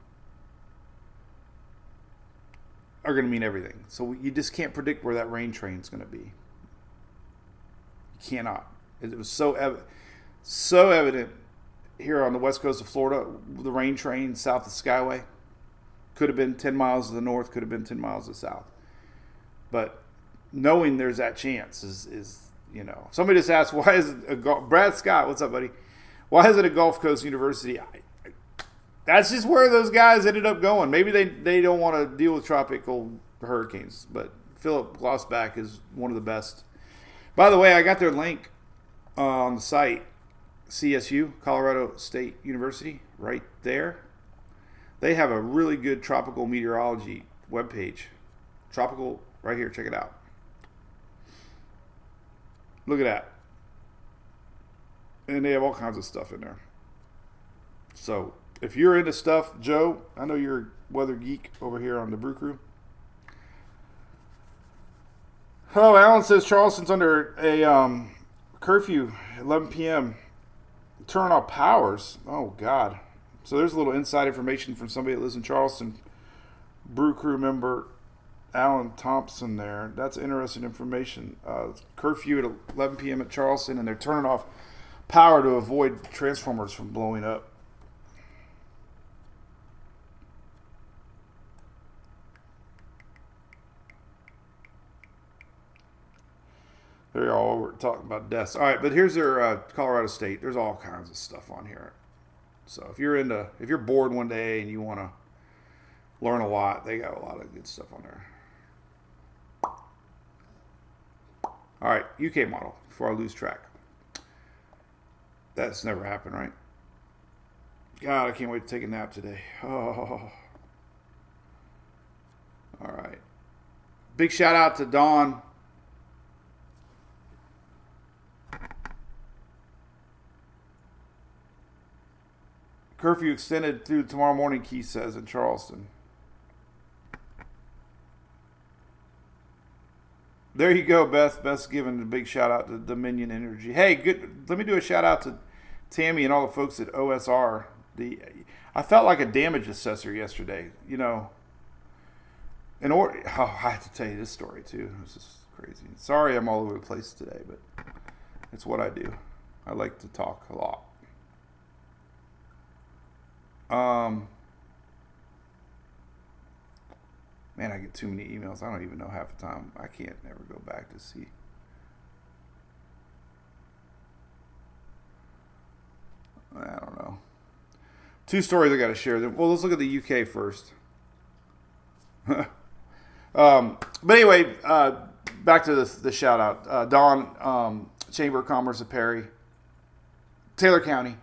Speaker 2: going to mean everything. So you just can't predict where that rain train's going to be. You cannot. It was so evident here on the west coast of Florida. The rain train south of Skyway could have been 10 miles to the north, could have been 10 miles to the south. But knowing there's that chance is somebody just asked, why is it Brad Scott, what's up, buddy? Why is it a Gulf Coast university? That's just where those guys ended up going. Maybe they don't want to deal with tropical hurricanes, but Philip Glossback is one of the best. By the way, I got their link on the site, CSU, Colorado State University, right there. They have a really good tropical meteorology webpage. Tropical, right here, check it out. Look at that. And they have all kinds of stuff in there. So, if you're into stuff, Joe, I know you're a weather geek over here on the Brew Crew. Oh, Alan says Charleston's under a curfew, 11 p.m. Turn off powers. Oh, God. So, there's a little inside information from somebody that lives in Charleston. Brew Crew member Alan Thompson there. That's interesting information. Curfew at 11 p.m. at Charleston, and they're turning off power to avoid transformers from blowing up. They're all over talking about deaths. All right, but here's their Colorado State. There's all kinds of stuff on here. So if you're bored one day and you want to learn a lot, they got a lot of good stuff on there. All right, UK model, before I lose track. That's never happened, right? God, I can't wait to take a nap today. Oh. All right. Big shout out to Dawn. Curfew extended through tomorrow morning, Keith says, in Charleston. There you go, Beth. Beth's giving a big shout out to Dominion Energy. Hey, good. Let me do a shout out to Tammy and all the folks at OSR. I felt like a damage assessor yesterday. I have to tell you this story too. This is crazy. Sorry, I'm all over the place today, but it's what I do. I like to talk a lot. Man, I get too many emails. I don't even know half the time. I can't never go back to see. I don't know. Two stories I got to share. Well, let's look at the UK first. But anyway, back to the shout out. Dawn, Chamber of Commerce of Perry, Taylor County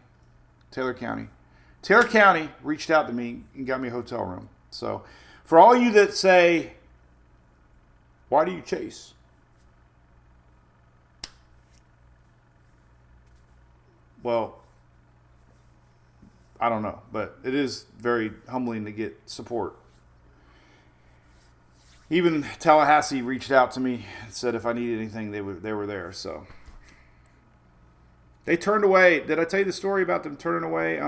Speaker 2: reached out to me and got me a hotel room. So for all you that say, why do you chase? Well, I don't know, but it is very humbling to get support. Even Tallahassee reached out to me and said if I needed anything, they were there. So they turned away. Did I tell you the story about them turning away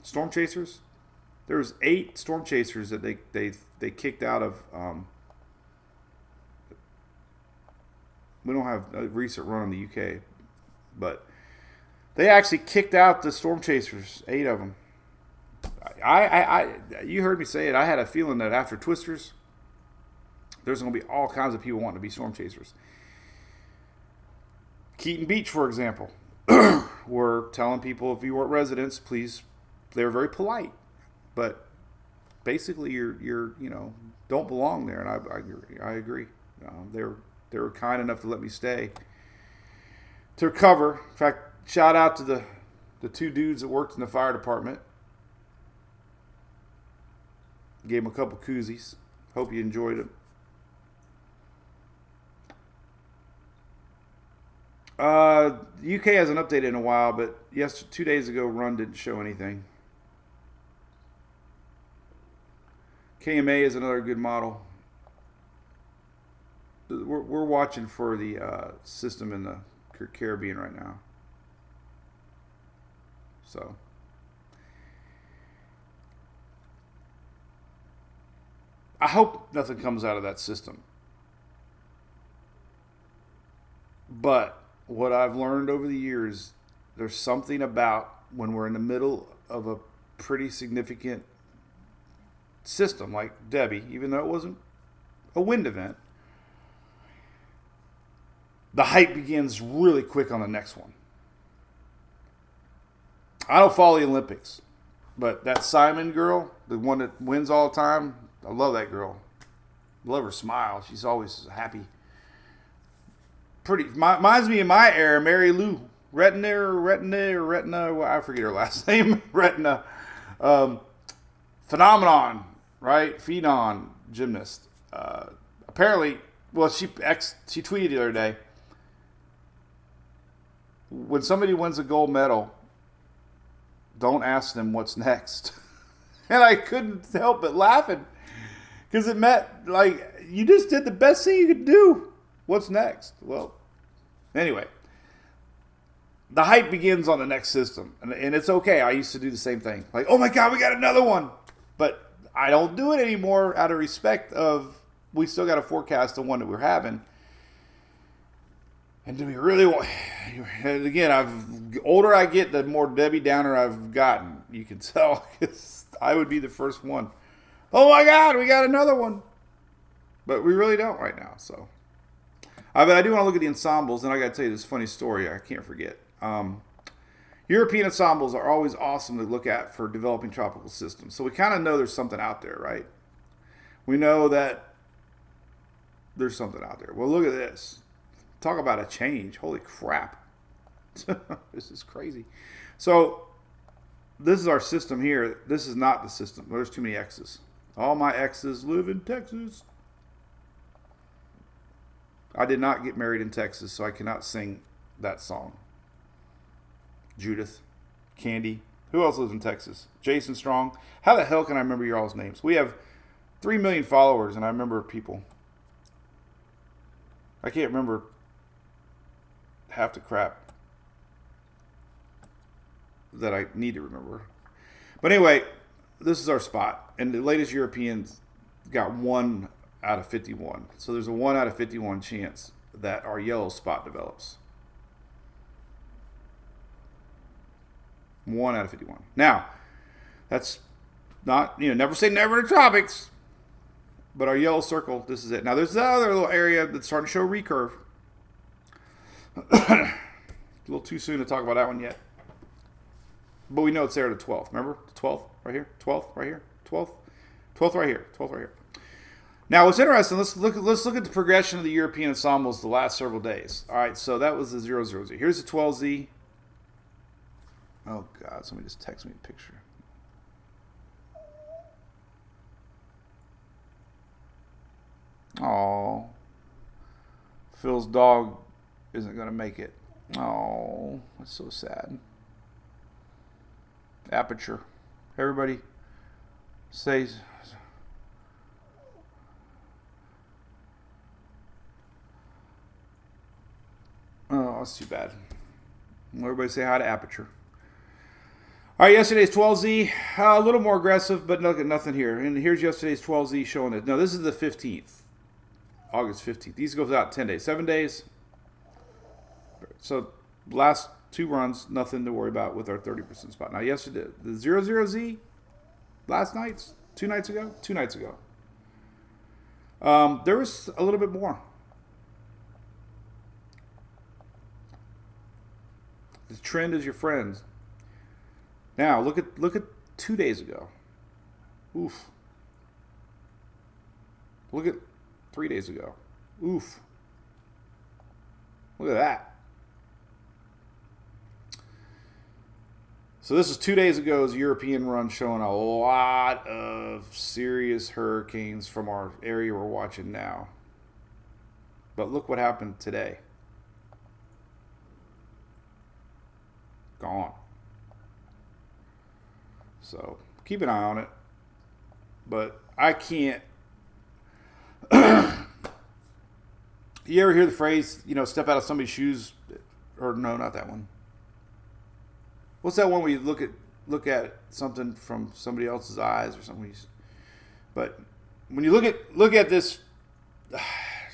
Speaker 2: storm chasers? There was 8 storm chasers that they kicked out of. We don't have a recent run in the UK, but they actually kicked out the storm chasers. 8 of them. You heard me say it. I had a feeling that after Twisters, there's going to be all kinds of people wanting to be storm chasers. Keaton Beach, for example, were telling people if you weren't residents, please. They were very polite, but basically you're don't belong there, and I agree. They were kind enough to let me stay to recover. In fact, shout out to the 2 dudes that worked in the fire department. Gave them a couple koozies. Hope you enjoyed it. UK hasn't updated in a while, but 2 days ago, Run didn't show anything. KMA is another good model. We're watching for the system in the Caribbean right now. So. I hope nothing comes out of that system. But what I've learned over the years, there's something about when we're in the middle of a pretty significant system like Debbie, even though it wasn't a wind event, the hype begins really quick on the next one. I don't follow the Olympics, but that Simon girl, the one that wins all the time, I love that girl. Love her smile. She's always happy. Pretty. Reminds me of my era, Mary Lou. Retina. Well, I forget her last name. Retina. Phenomenon, right? Phenon gymnast. Apparently, well, she tweeted the other day, when somebody wins a gold medal, don't ask them what's next. And I couldn't help but laughing. Because it meant, like, you just did the best thing you could do. What's next? Well, anyway. The hype begins on the next system. And it's okay. I used to do the same thing. Like, oh my God, we got another one. But I don't do it anymore out of respect of, we still got to forecast the one that we're having. And do we really want... And again, older I get, the more Debbie Downer I've gotten. You can tell. Because I would be the first one. Oh my God, we got another one. But we really don't right now. So, but I do want to look at the ensembles, and I got to tell you this funny story I can't forget. European ensembles are always awesome to look at for developing tropical systems. So we kind of know there's something out there, right? We know that there's something out there. Well, look at this. Talk about a change. Holy crap. This is crazy. So this is our system here. This is not the system. There's too many X's. All my exes live in Texas. I did not get married in Texas, so I cannot sing that song. Judith, Candy. Who else lives in Texas? Jason Strong. How the hell can I remember your all's names? We have 3 million followers, and I remember people. I can't remember half the crap that I need to remember. But anyway, this is our spot. And the latest Europeans got 1 out of 51. So there's a 1 out of 51 chance that our yellow spot develops. 1 out of 51. Now, that's not, never say never in the tropics. But our yellow circle, this is it. Now, there's another little area that's starting to show recurve. A little too soon to talk about that one yet. But we know it's there at the 12th. Remember? The 12th right here. 12th right here. 12th. 12th right here. 12th right here. Now, what's interesting, let's look at the progression of the European ensembles the last several days. All right, so that was the 000. Here's the 12Z. Oh, God, somebody just text me a picture. Oh, Phil's dog isn't going to make it. Oh, that's so sad. Aperture. Everybody says. Oh, that's too bad. Everybody say hi to Aperture. All right, yesterday's 12Z, a little more aggressive, but nothing here. And here's yesterday's 12Z showing it. No, this is the 15th, August 15th. These goes out 10 days, 7 days. So last two runs, nothing to worry about with our 30% spot. Now, yesterday, the 00Z, last night's, 2 nights ago, there was a little bit more. The trend is your friend. Now look at 2 days ago. Oof. Look at 3 days ago. Oof. Look at that. So this is 2 days ago's European run, showing a lot of serious hurricanes from our area we're watching now. But look what happened today. Gone. So keep an eye on it. But I can't. You ever hear the phrase, step out of somebody's shoes? Or no, not that one. What's that one where you look at something from somebody else's eyes or something? But when you look at this, I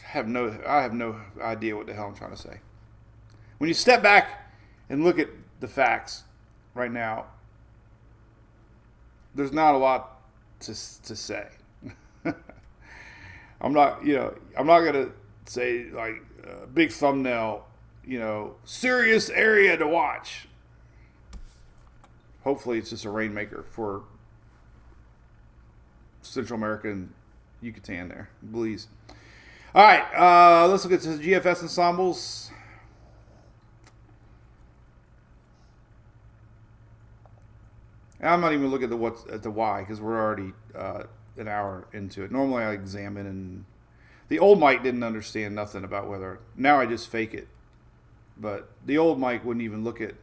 Speaker 2: have no idea what the hell I'm trying to say. When you step back and look at the facts right now, there's not a lot to say. I'm not gonna say like big thumbnail, serious area to watch. Hopefully it's just a rainmaker for Central America and Yucatan there, Belize. All right, let's look at the GFS ensembles. And I'm not even looking at the why because we're already an hour into it. Normally I examine, and the old Mike didn't understand nothing about weather. Now I just fake it. But the old Mike wouldn't even look at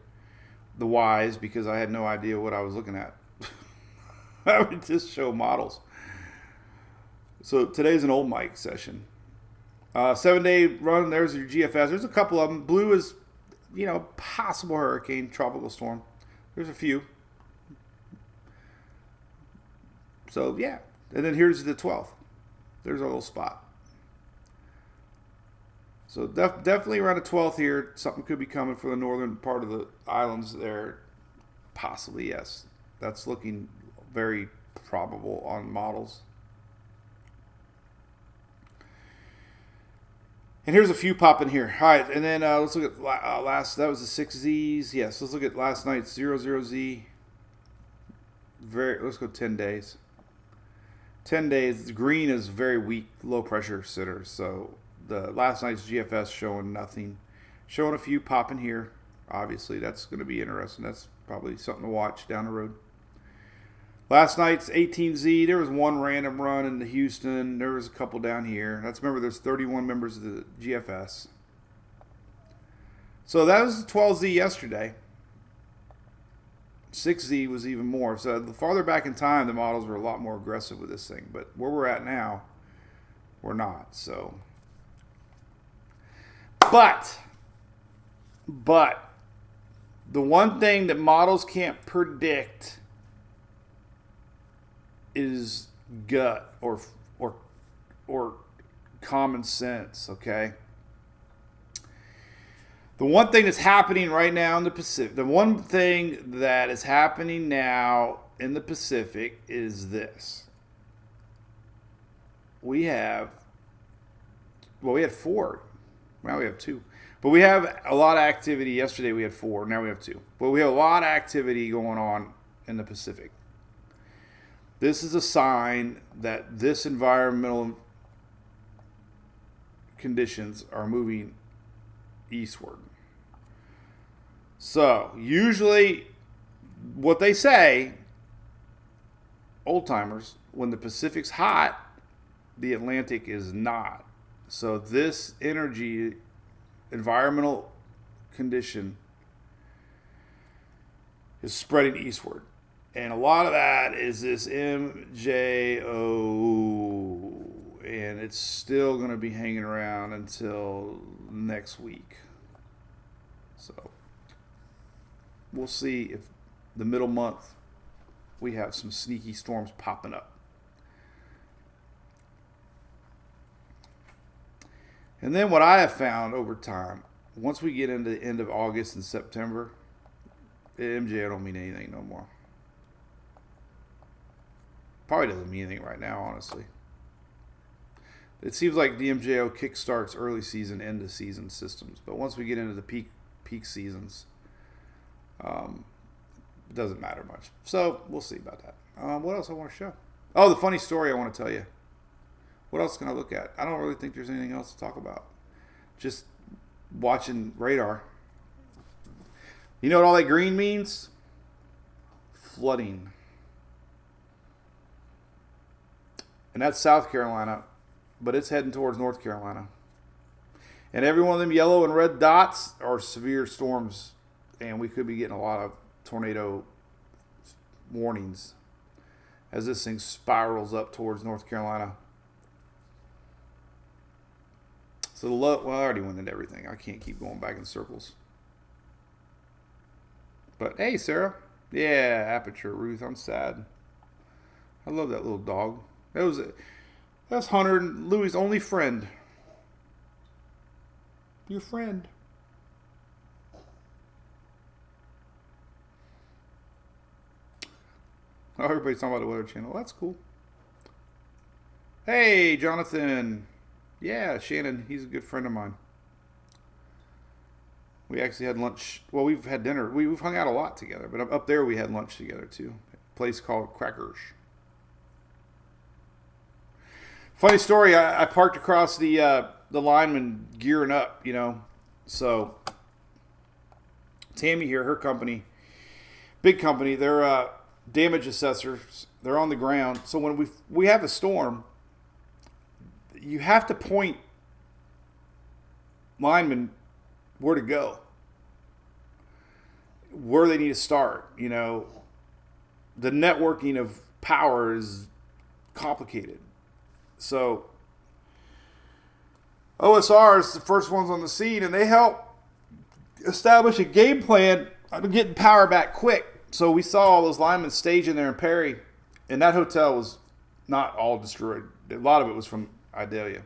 Speaker 2: the whys because I had no idea what I was looking at. I would just show models. So today's an old Mike session. 7-day run, there's your GFS. There's a couple of them. Blue is, possible hurricane, tropical storm. There's a few. So, yeah. And then here's the 12th. There's our little spot. So definitely around the 12th here, something could be coming for the northern part of the islands there. Possibly, yes. That's looking very probable on models. And here's a few popping here. All right, and then let's look at last. That was the 6Zs. Yes, let's look at last night's 00Z. Let's go 10 days. 10 days. Green is very weak, low pressure center. So the last night's GFS showing nothing. Showing a few popping here. Obviously, that's going to be interesting. That's probably something to watch down the road. Last night's 18Z, there was one random run into Houston. There was a couple down here. Remember, there's 31 members of the GFS. So that was the 12Z yesterday. 6Z was even more. So the farther back in time, the models were a lot more aggressive with this thing. But where we're at now, we're not. So, but the one thing that models can't predict is gut or common sense, okay? The one thing that's happening right now in the Pacific, the one thing that is happening now in the Pacific is this. We had 4. Now we have 2. But we have a lot of activity. Yesterday we had 4. Now we have 2. But we have a lot of activity going on in the Pacific. This is a sign that this environmental conditions are moving eastward. So, usually what they say, old timers, when the Pacific's hot, the Atlantic is not. So this environmental condition is spreading eastward. And a lot of that is this MJO, and it's still going to be hanging around until next week. So we'll see if the middle month, we have some sneaky storms popping up. And then what I have found over time, once we get into the end of August and September, MJO don't mean anything no more. Probably doesn't mean anything right now, honestly. It seems like the MJO kickstarts early season, end of season systems. But once we get into the peak seasons, it doesn't matter much. So we'll see about that. What else I want to show? Oh, the funny story I want to tell you. What else can I look at? I don't really think there's anything else to talk about. Just watching radar. You know what all that green means? Flooding. And that's South Carolina, but it's heading towards North Carolina. And every one of them yellow and red dots are severe storms, and we could be getting a lot of tornado warnings as this thing spirals up towards North Carolina. So I already went into everything. I can't keep going back in circles. But hey, Sarah. Yeah, Aperture Ruth. I'm sad. I love that little dog. That's Hunter and Louie's only friend. Your friend. Oh, everybody's talking about the Weather Channel. That's cool. Hey, Jonathan. Yeah, Shannon. He's a good friend of mine. We actually had lunch. Well, we've had dinner. We've hung out a lot together. But up there we had lunch together, too. A place called Crackers. Funny story. I parked across the lineman gearing up, you know. So, Tammy here, her company, big company, they're damage assessors. They're on the ground. So when we have a storm, you have to point linemen where to go, where they need to start. You know, the networking of power is complicated. So OSR is the first ones on the scene, and they help establish a game plan on getting power back quick. So we saw all those linemen staging there in Perry, and that hotel was not all destroyed. A lot of it was from Idalia.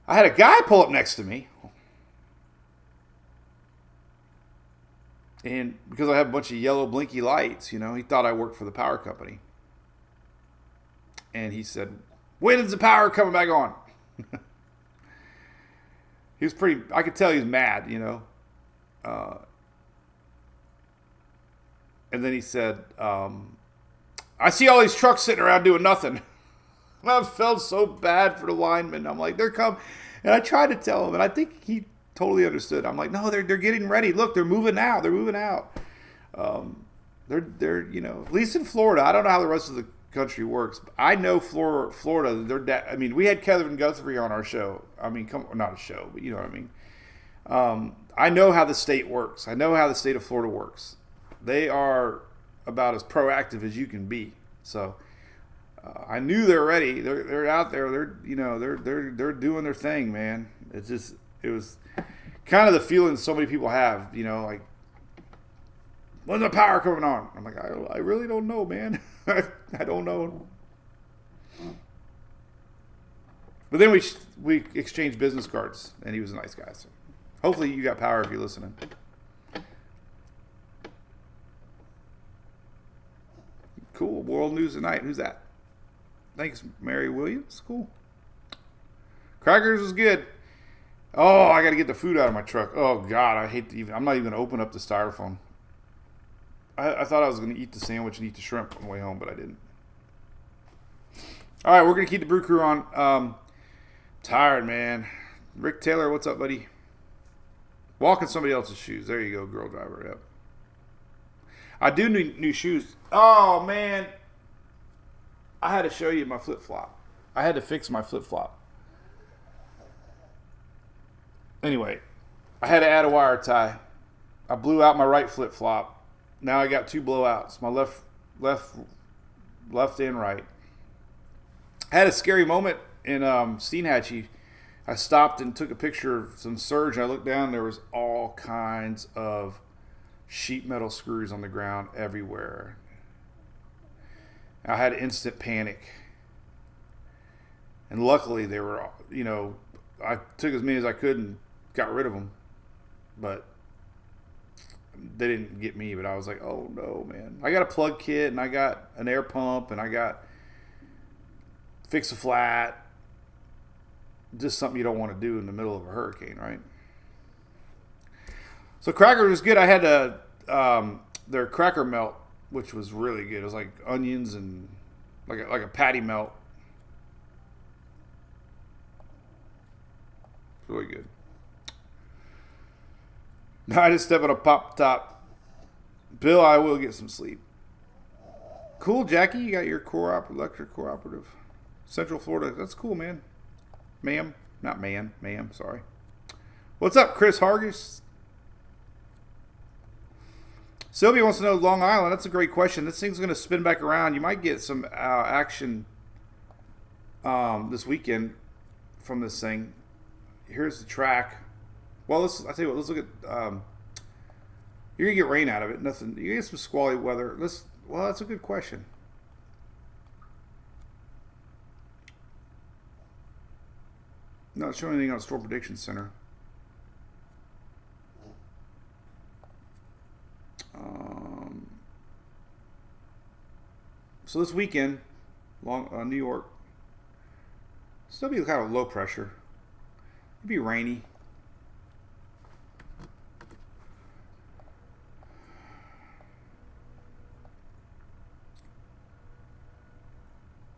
Speaker 2: I had a guy pull up next to me, and because I have a bunch of yellow blinky lights, you know, he thought I worked for the power company. And he said, "When is the power coming back on?" He was I could tell he was mad, you know. And then he said, "I see all these trucks sitting around doing nothing." And I felt so bad for the linemen. I'm like, "They're coming." And I tried to tell him, and I think he totally understood. I'm like, "No, they're getting ready. Look, they're moving out. They're moving out." They're you know, at least in Florida. I don't know how the rest of the country works. I know Florida. I mean, we had Kevin Guthrie on our show. I mean, not a show, but you know what I mean. I know how the state works. I know how the state of Florida works. They are about as proactive as you can be. So I knew they're ready. They're out there. They're doing their thing, man. It was kind of the feeling so many people have. You know, like, when's the power coming on? I'm like, I really don't know, man. I don't know. But then we exchanged business cards, and he was a nice guy. So hopefully you got power if you're listening. Cool. World News Tonight. Who's that? Thanks, Mary Williams. Cool. Crackers was good. Oh, I got to get the food out of my truck. Oh, God. I'm not even going to open up the styrofoam. I thought I was going to eat the sandwich and eat the shrimp on the way home, but I didn't. All right, we're going to keep the Brew Crew on. Tired, man. Rick Taylor, what's up, buddy? Walking somebody else's shoes. There you go, girl driver. Yep. I do need new shoes. Oh, man. I had to show you my flip-flop. I had to fix my flip-flop. Anyway, I had to add a wire tie. I blew out my right flip-flop. Now I got two blowouts. My left and right. I had a scary moment in Steenhatchee. I stopped and took a picture of some surge, and I looked down, and there was all kinds of sheet metal screws on the ground everywhere. I had instant panic. And luckily they were, I took as many as I could and got rid of them. But they didn't get me, but I was like, oh no, man. I got a plug kit and I got an air pump and I got fix a flat. Just something you don't want to do in the middle of a hurricane, right? So cracker was good. I had their cracker melt, which was really good. It was like onions and like a patty melt. Really good. Now I just step on a pop top. Bill, I will get some sleep. Cool, Jackie. You got your electric cooperative. Central Florida. That's cool, man. Ma'am. Not man. Ma'am. Sorry. What's up, Chris Hargis? Sylvia wants to know Long Island. That's a great question. This thing's going to spin back around. You might get some action this weekend from this thing. Here's the track. Well, I'll tell you what. Let's look at. You're gonna get rain out of it. Nothing. You get some squally weather. Well, that's a good question. Not showing anything on Storm Prediction Center. So this weekend, New York, still be kind of low pressure. It'd be rainy.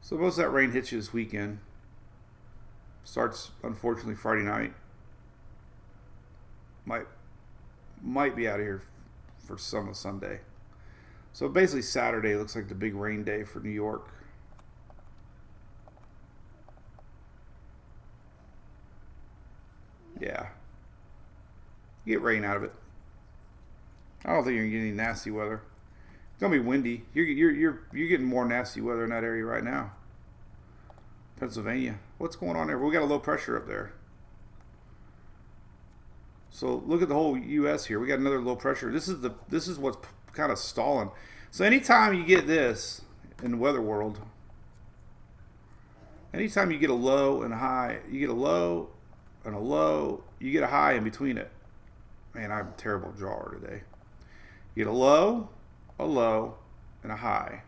Speaker 2: So most of that rain hits you this weekend. Starts, unfortunately, Friday night. Might be out of here for some of Sunday. So basically Saturday looks like the big rain day for New York. Yeah. You get rain out of it. I don't think you're gonna get any nasty weather. It's gonna be windy. You're getting more nasty weather in that area right now. Pennsylvania. What's going on there? We got a low pressure up there. So look at the whole U.S. here. We got another low pressure. This is what's kind of stalling. So anytime you get this in the weather world, anytime you get a low and a high, you get a low and a low, you get a high in between it. Man, I'm a terrible drawer today. You get a low, and a high.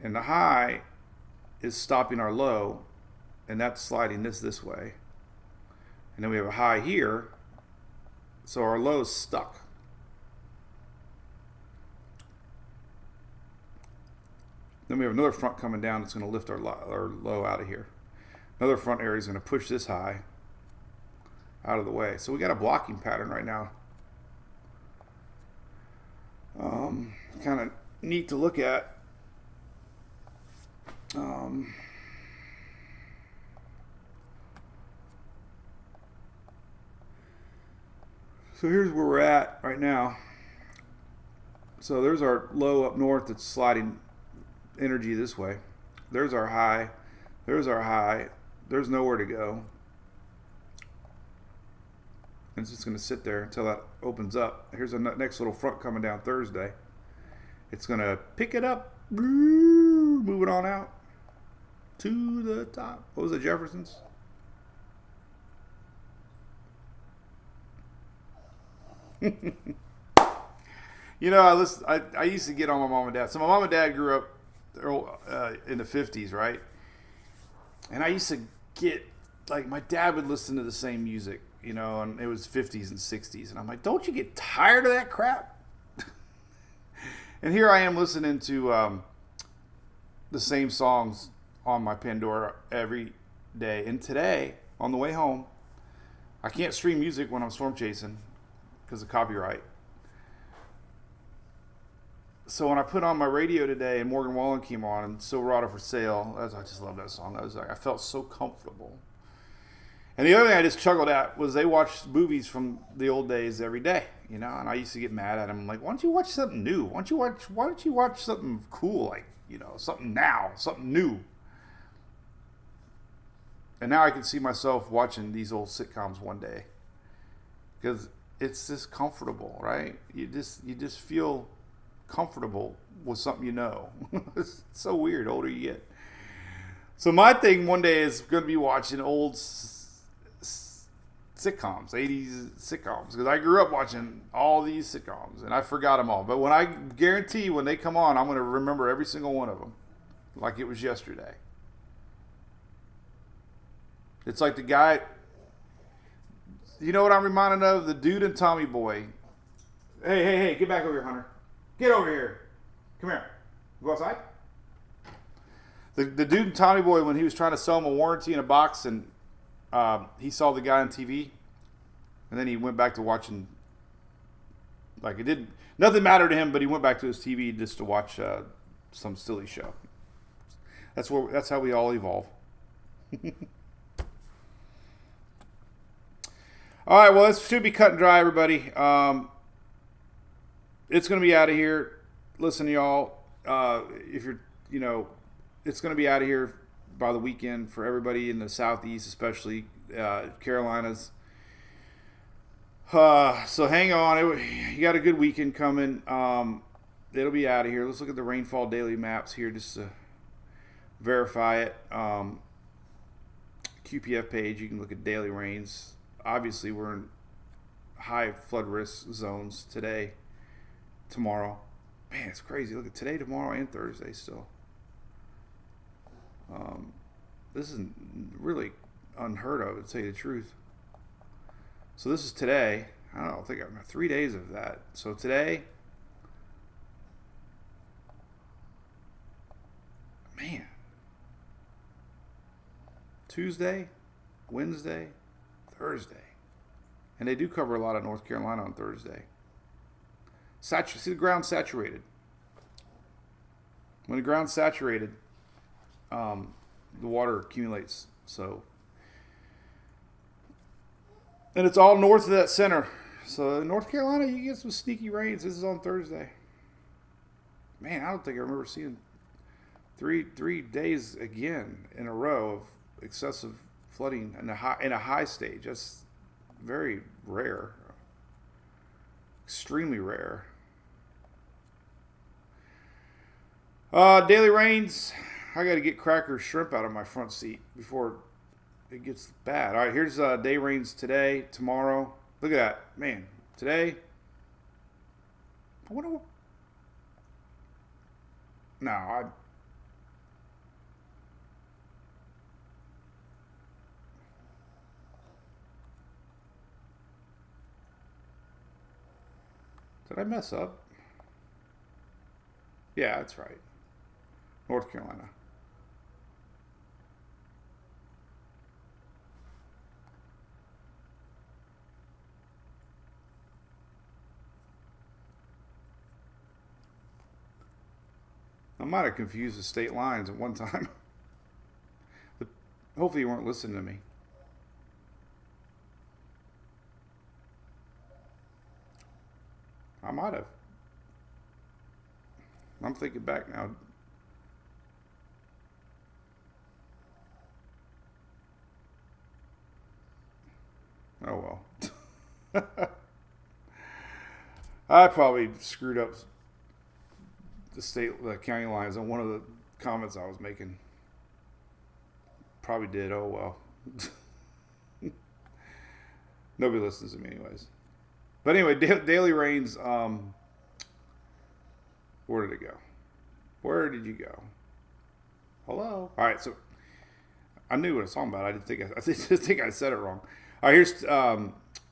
Speaker 2: And the high is stopping our low, and that's sliding this way. And then we have a high here, so our low is stuck. Then we have another front coming down that's going to lift our low out of here. Another front area is going to push this high out of the way. So we got a blocking pattern right now. Kind of neat to look at. So here's where we're at right now. So there's our low up north that's sliding energy this way. There's our high. There's our high. There's nowhere to go. And it's just going to sit there until that opens up. Here's the next little front coming down Thursday. It's going to pick it up, move it on out to the top. What was it, Jefferson's? You know, I used to get on my mom and dad. So my mom and dad grew up in the 50s, right? And I used to get, like, my dad would listen to the same music, you know, and it was 50s and 60s. And I'm like, don't you get tired of that crap? And here I am listening to the same songs on my Pandora every day. And today, on the way home, I can't stream music when I'm storm chasing because of copyright. So when I put on my radio today and Morgan Wallen came on and Silverado for Sale, I just love that song. I felt so comfortable. And the other thing I just chuckled at was they watched movies from the old days every day, you know, and I used to get mad at them. I'm like, why don't you watch something new? Why don't you watch something cool, like, you know, something now, something new? And now I can see myself watching these old sitcoms one day. Because it's just comfortable, right? You just feel comfortable with something you know. It's so weird. The older you get. So my thing one day is going to be watching old sitcoms, 80s sitcoms, because I grew up watching all these sitcoms and I forgot them all. But when I guarantee when they come on, I'm going to remember every single one of them like it was yesterday. It's like the guy, you know what I'm reminded of? The dude in Tommy Boy. Hey, get back over here, Hunter. Get over here. Come here. Go outside. The dude in Tommy Boy, when he was trying to sell him a warranty in a box, and he saw the guy on TV, and then he went back to watching, like nothing mattered to him, but he went back to his TV just to watch some silly show. That's how we all evolve. All right, well, this should be cut and dry, everybody. It's going to be out of here. Listen, y'all, if you're, it's going to be out of here by the weekend for everybody in the Southeast, especially Carolinas. So hang on. You got a good weekend coming. It'll be out of here. Let's look at the rainfall daily maps here just to verify it. QPF page, you can look at daily rains. Obviously, we're in high flood risk zones today, tomorrow. Man, it's crazy. Look at today, tomorrow, and Thursday still. This is really unheard of, to tell you the truth. So this is today. I think I have 3 days of that. So today, man, Tuesday, Wednesday, Thursday. And they do cover a lot of North Carolina on Thursday. See the ground saturated. When the ground's saturated, the water accumulates. So, and it's all north of that center. So North Carolina, you get some sneaky rains. This is on Thursday. Man, I don't think I remember seeing three days again in a row of excessive flooding in a high stage. That's very rare, extremely rare. Daily rains. I got to get cracker shrimp out of my front seat before it gets bad. All right, here's day rains today, tomorrow. Look at that, man. Today, I wonder what. No, did I mess up? Yeah, that's right. North Carolina. I might have confused the state lines at one time. But hopefully you weren't listening to me. I might have. I'm thinking back now. Oh well. I probably screwed up the county lines on one of the comments I was making. Probably did. Oh well. Nobody listens to me anyways. But anyway, daily rains. Where did it go? Where did you go? Hello. All right, so I knew what I was talking about. I just think I said it wrong. All right,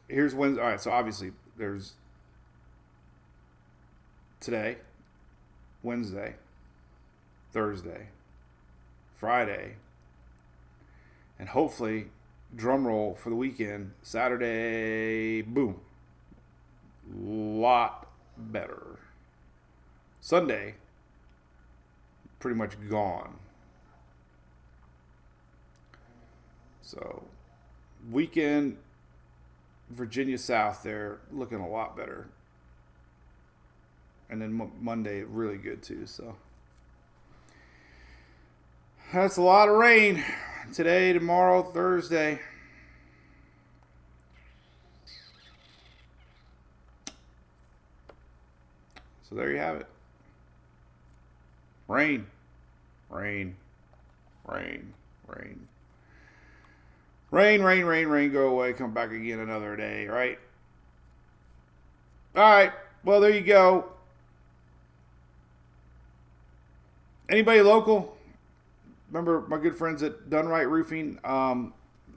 Speaker 2: here's Wednesday. All right, so obviously there's today, Wednesday, Thursday, Friday, and hopefully, drum roll for the weekend, Saturday, boom, lot better. Sunday, pretty much gone. So, weekend, Virginia South there, looking a lot better. And then Monday, really good too. So, that's a lot of rain. Today, tomorrow, Thursday. So there you have it. Rain, rain, rain, rain. Rain, rain, rain, rain, go away, come back again another day, right? All right, well, there you go. Anybody local? Remember my good friends at Dunright Roofing,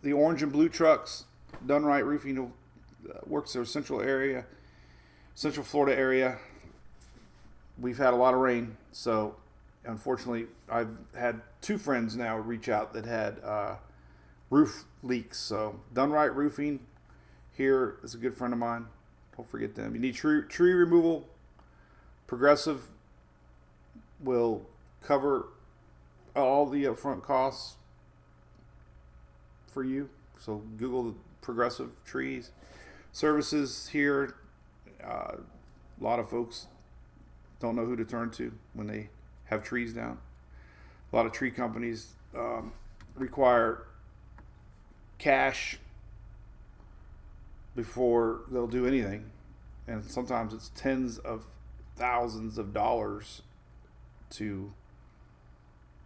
Speaker 2: the orange and blue trucks. Dunright Roofing works their Central Florida area. We've had a lot of rain, so unfortunately, I've had 2 friends now reach out that had roof leaks. So Dunright Roofing here is a good friend of mine. Don't forget them. You need tree removal. Progressive will cover all the upfront costs for you. So Google the Progressive Trees services here. A lot of folks don't know who to turn to when they have trees down. A lot of tree companies require cash before they'll do anything, and sometimes it's tens of thousands of dollars to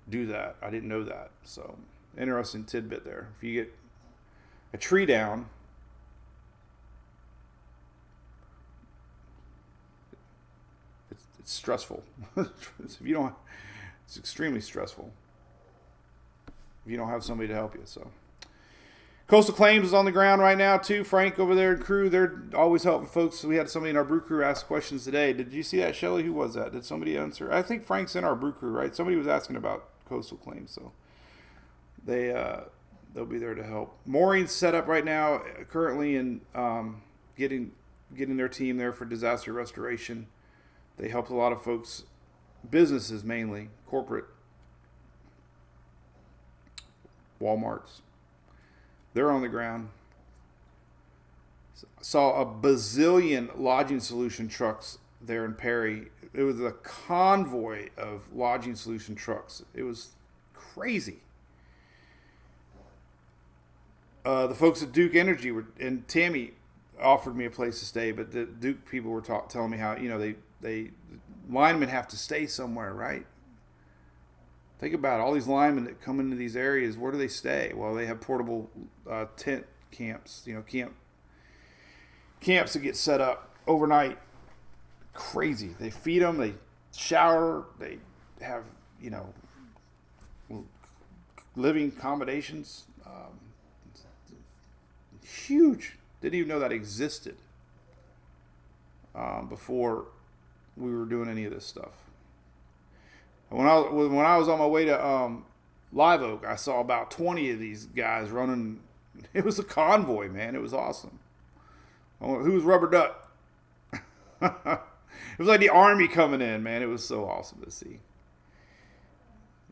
Speaker 2: do that. I didn't know that. So interesting tidbit there. If you get a tree down, it's stressful. It's extremely stressful if you don't have somebody to help you. So Coastal Claims is on the ground right now too. Frank over there and crew, they're always helping folks. We had somebody in our brew crew ask questions today. Did you see that, Shelly? Who was that? Did somebody answer? I think Frank's in our brew crew, right? Somebody was asking about Coastal Claims, so they'll be there to help. Maureen's set up right now, currently in getting their team there for disaster restoration. They helped a lot of folks, businesses mainly, corporate, Walmarts. They're on the ground. Saw a bazillion lodging solution trucks there in Perry. It was a convoy of lodging solution trucks. It was crazy. The folks at Duke Energy and Tammy offered me a place to stay, but the Duke people were telling me how, they linemen have to stay somewhere, right? Think about it. All these linemen that come into these areas, where do they stay? Well, they have portable tent camps, camps that get set up overnight. Crazy. They feed them, they shower, they have, living accommodations. Huge. Didn't even know that existed before we were doing any of this stuff. When I was on my way to Live Oak, I saw about 20 of these guys running. It was a convoy, man. It was awesome. Who was Rubber Duck? It was like the army coming in, man. It was so awesome to see.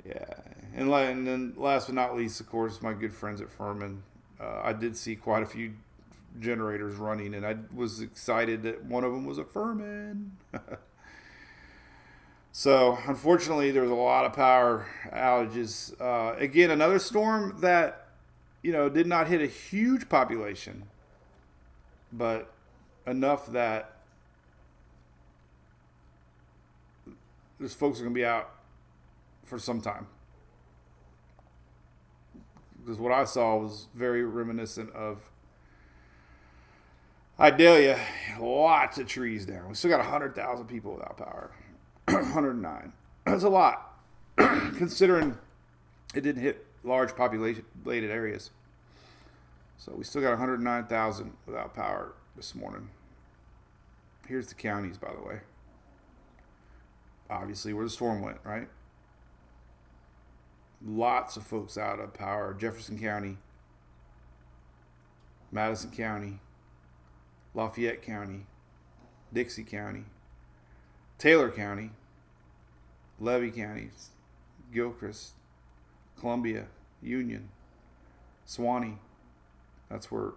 Speaker 2: Yeah, and then last but not least, of course, my good friends at Furman. I did see quite a few generators running, and I was excited that one of them was a Furman. So, unfortunately, there was a lot of power outages. Again, another storm that, did not hit a huge population, but enough that those folks are going to be out for some time. Because what I saw was very reminiscent of Idalia. Lots of trees down. We still got 100,000 people without power. 109. That's a lot, considering it didn't hit large populated areas. So we still got 109,000 without power this morning. Here's the counties, by the way. Obviously, where the storm went, right? Lots of folks out of power. Jefferson County, Madison County, Lafayette County, Dixie County, Taylor County, Levy County, Gilchrist, Columbia, Union, Suwannee. That's where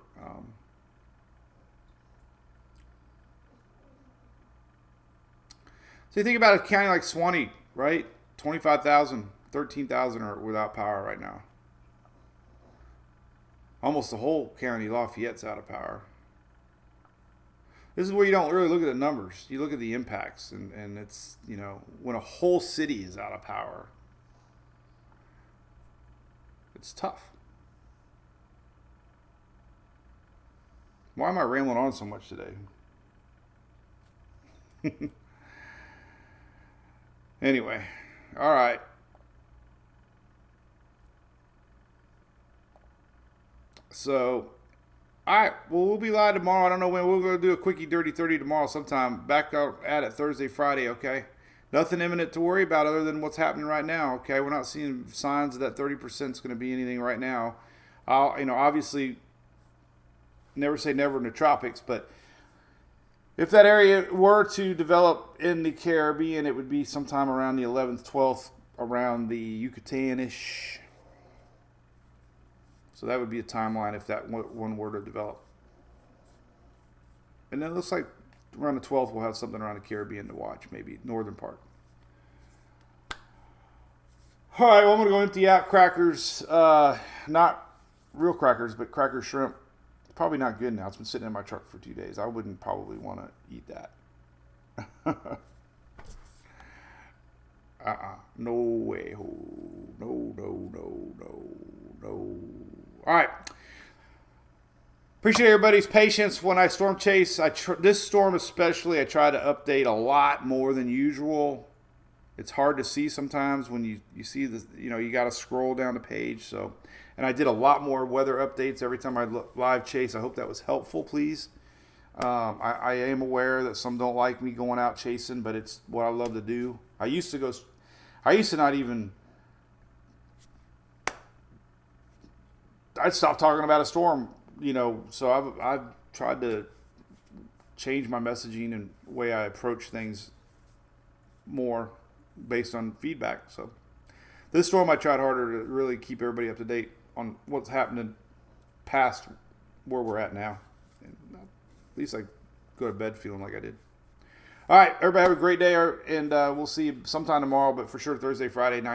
Speaker 2: so you think about a county like Suwannee, right? 25,000, 13,000 are without power right now. Almost the whole county, Lafayette's out of power. This is where you don't really look at the numbers. You look at the impacts, and it's, you know, when a whole city is out of power, it's tough. Why am I rambling on so much today? Anyway, all right. So, all right. Well, we'll be live tomorrow. I don't know when. We're going to do a quickie dirty 30 tomorrow sometime. Back out at it Thursday, Friday, okay? Nothing imminent to worry about other than what's happening right now, okay? We're not seeing signs that 30% is going to be anything right now. Obviously, never say never in the tropics, but if that area were to develop in the Caribbean, it would be sometime around the 11th, 12th, around the Yucatan-ish. So that would be a timeline if that one were to develop. And then it looks like around the 12th we'll have something around the Caribbean to watch, maybe northern part. All right, well, I'm going to go empty out crackers. Not real crackers, but cracker shrimp. Probably not good now. It's been sitting in my truck for 2 days. I wouldn't probably want to eat that. No way. No. All right. Appreciate everybody's patience when I storm chase. This storm especially, I try to update a lot more than usual. It's hard to see sometimes when you see the, you got to scroll down the page. So, and I did a lot more weather updates every time I live chase. I hope that was helpful, please. I am aware that some don't like me going out chasing, but it's what I love to do. I used to not even, I'd stop talking about a storm, so I've tried to change my messaging and way I approach things more based on feedback. So this storm, I tried harder to really keep everybody up to date on what's happening past where we're at now. And at least I go to bed feeling like I did. All right, everybody have a great day, and we'll see you sometime tomorrow, but for sure Thursday, Friday night.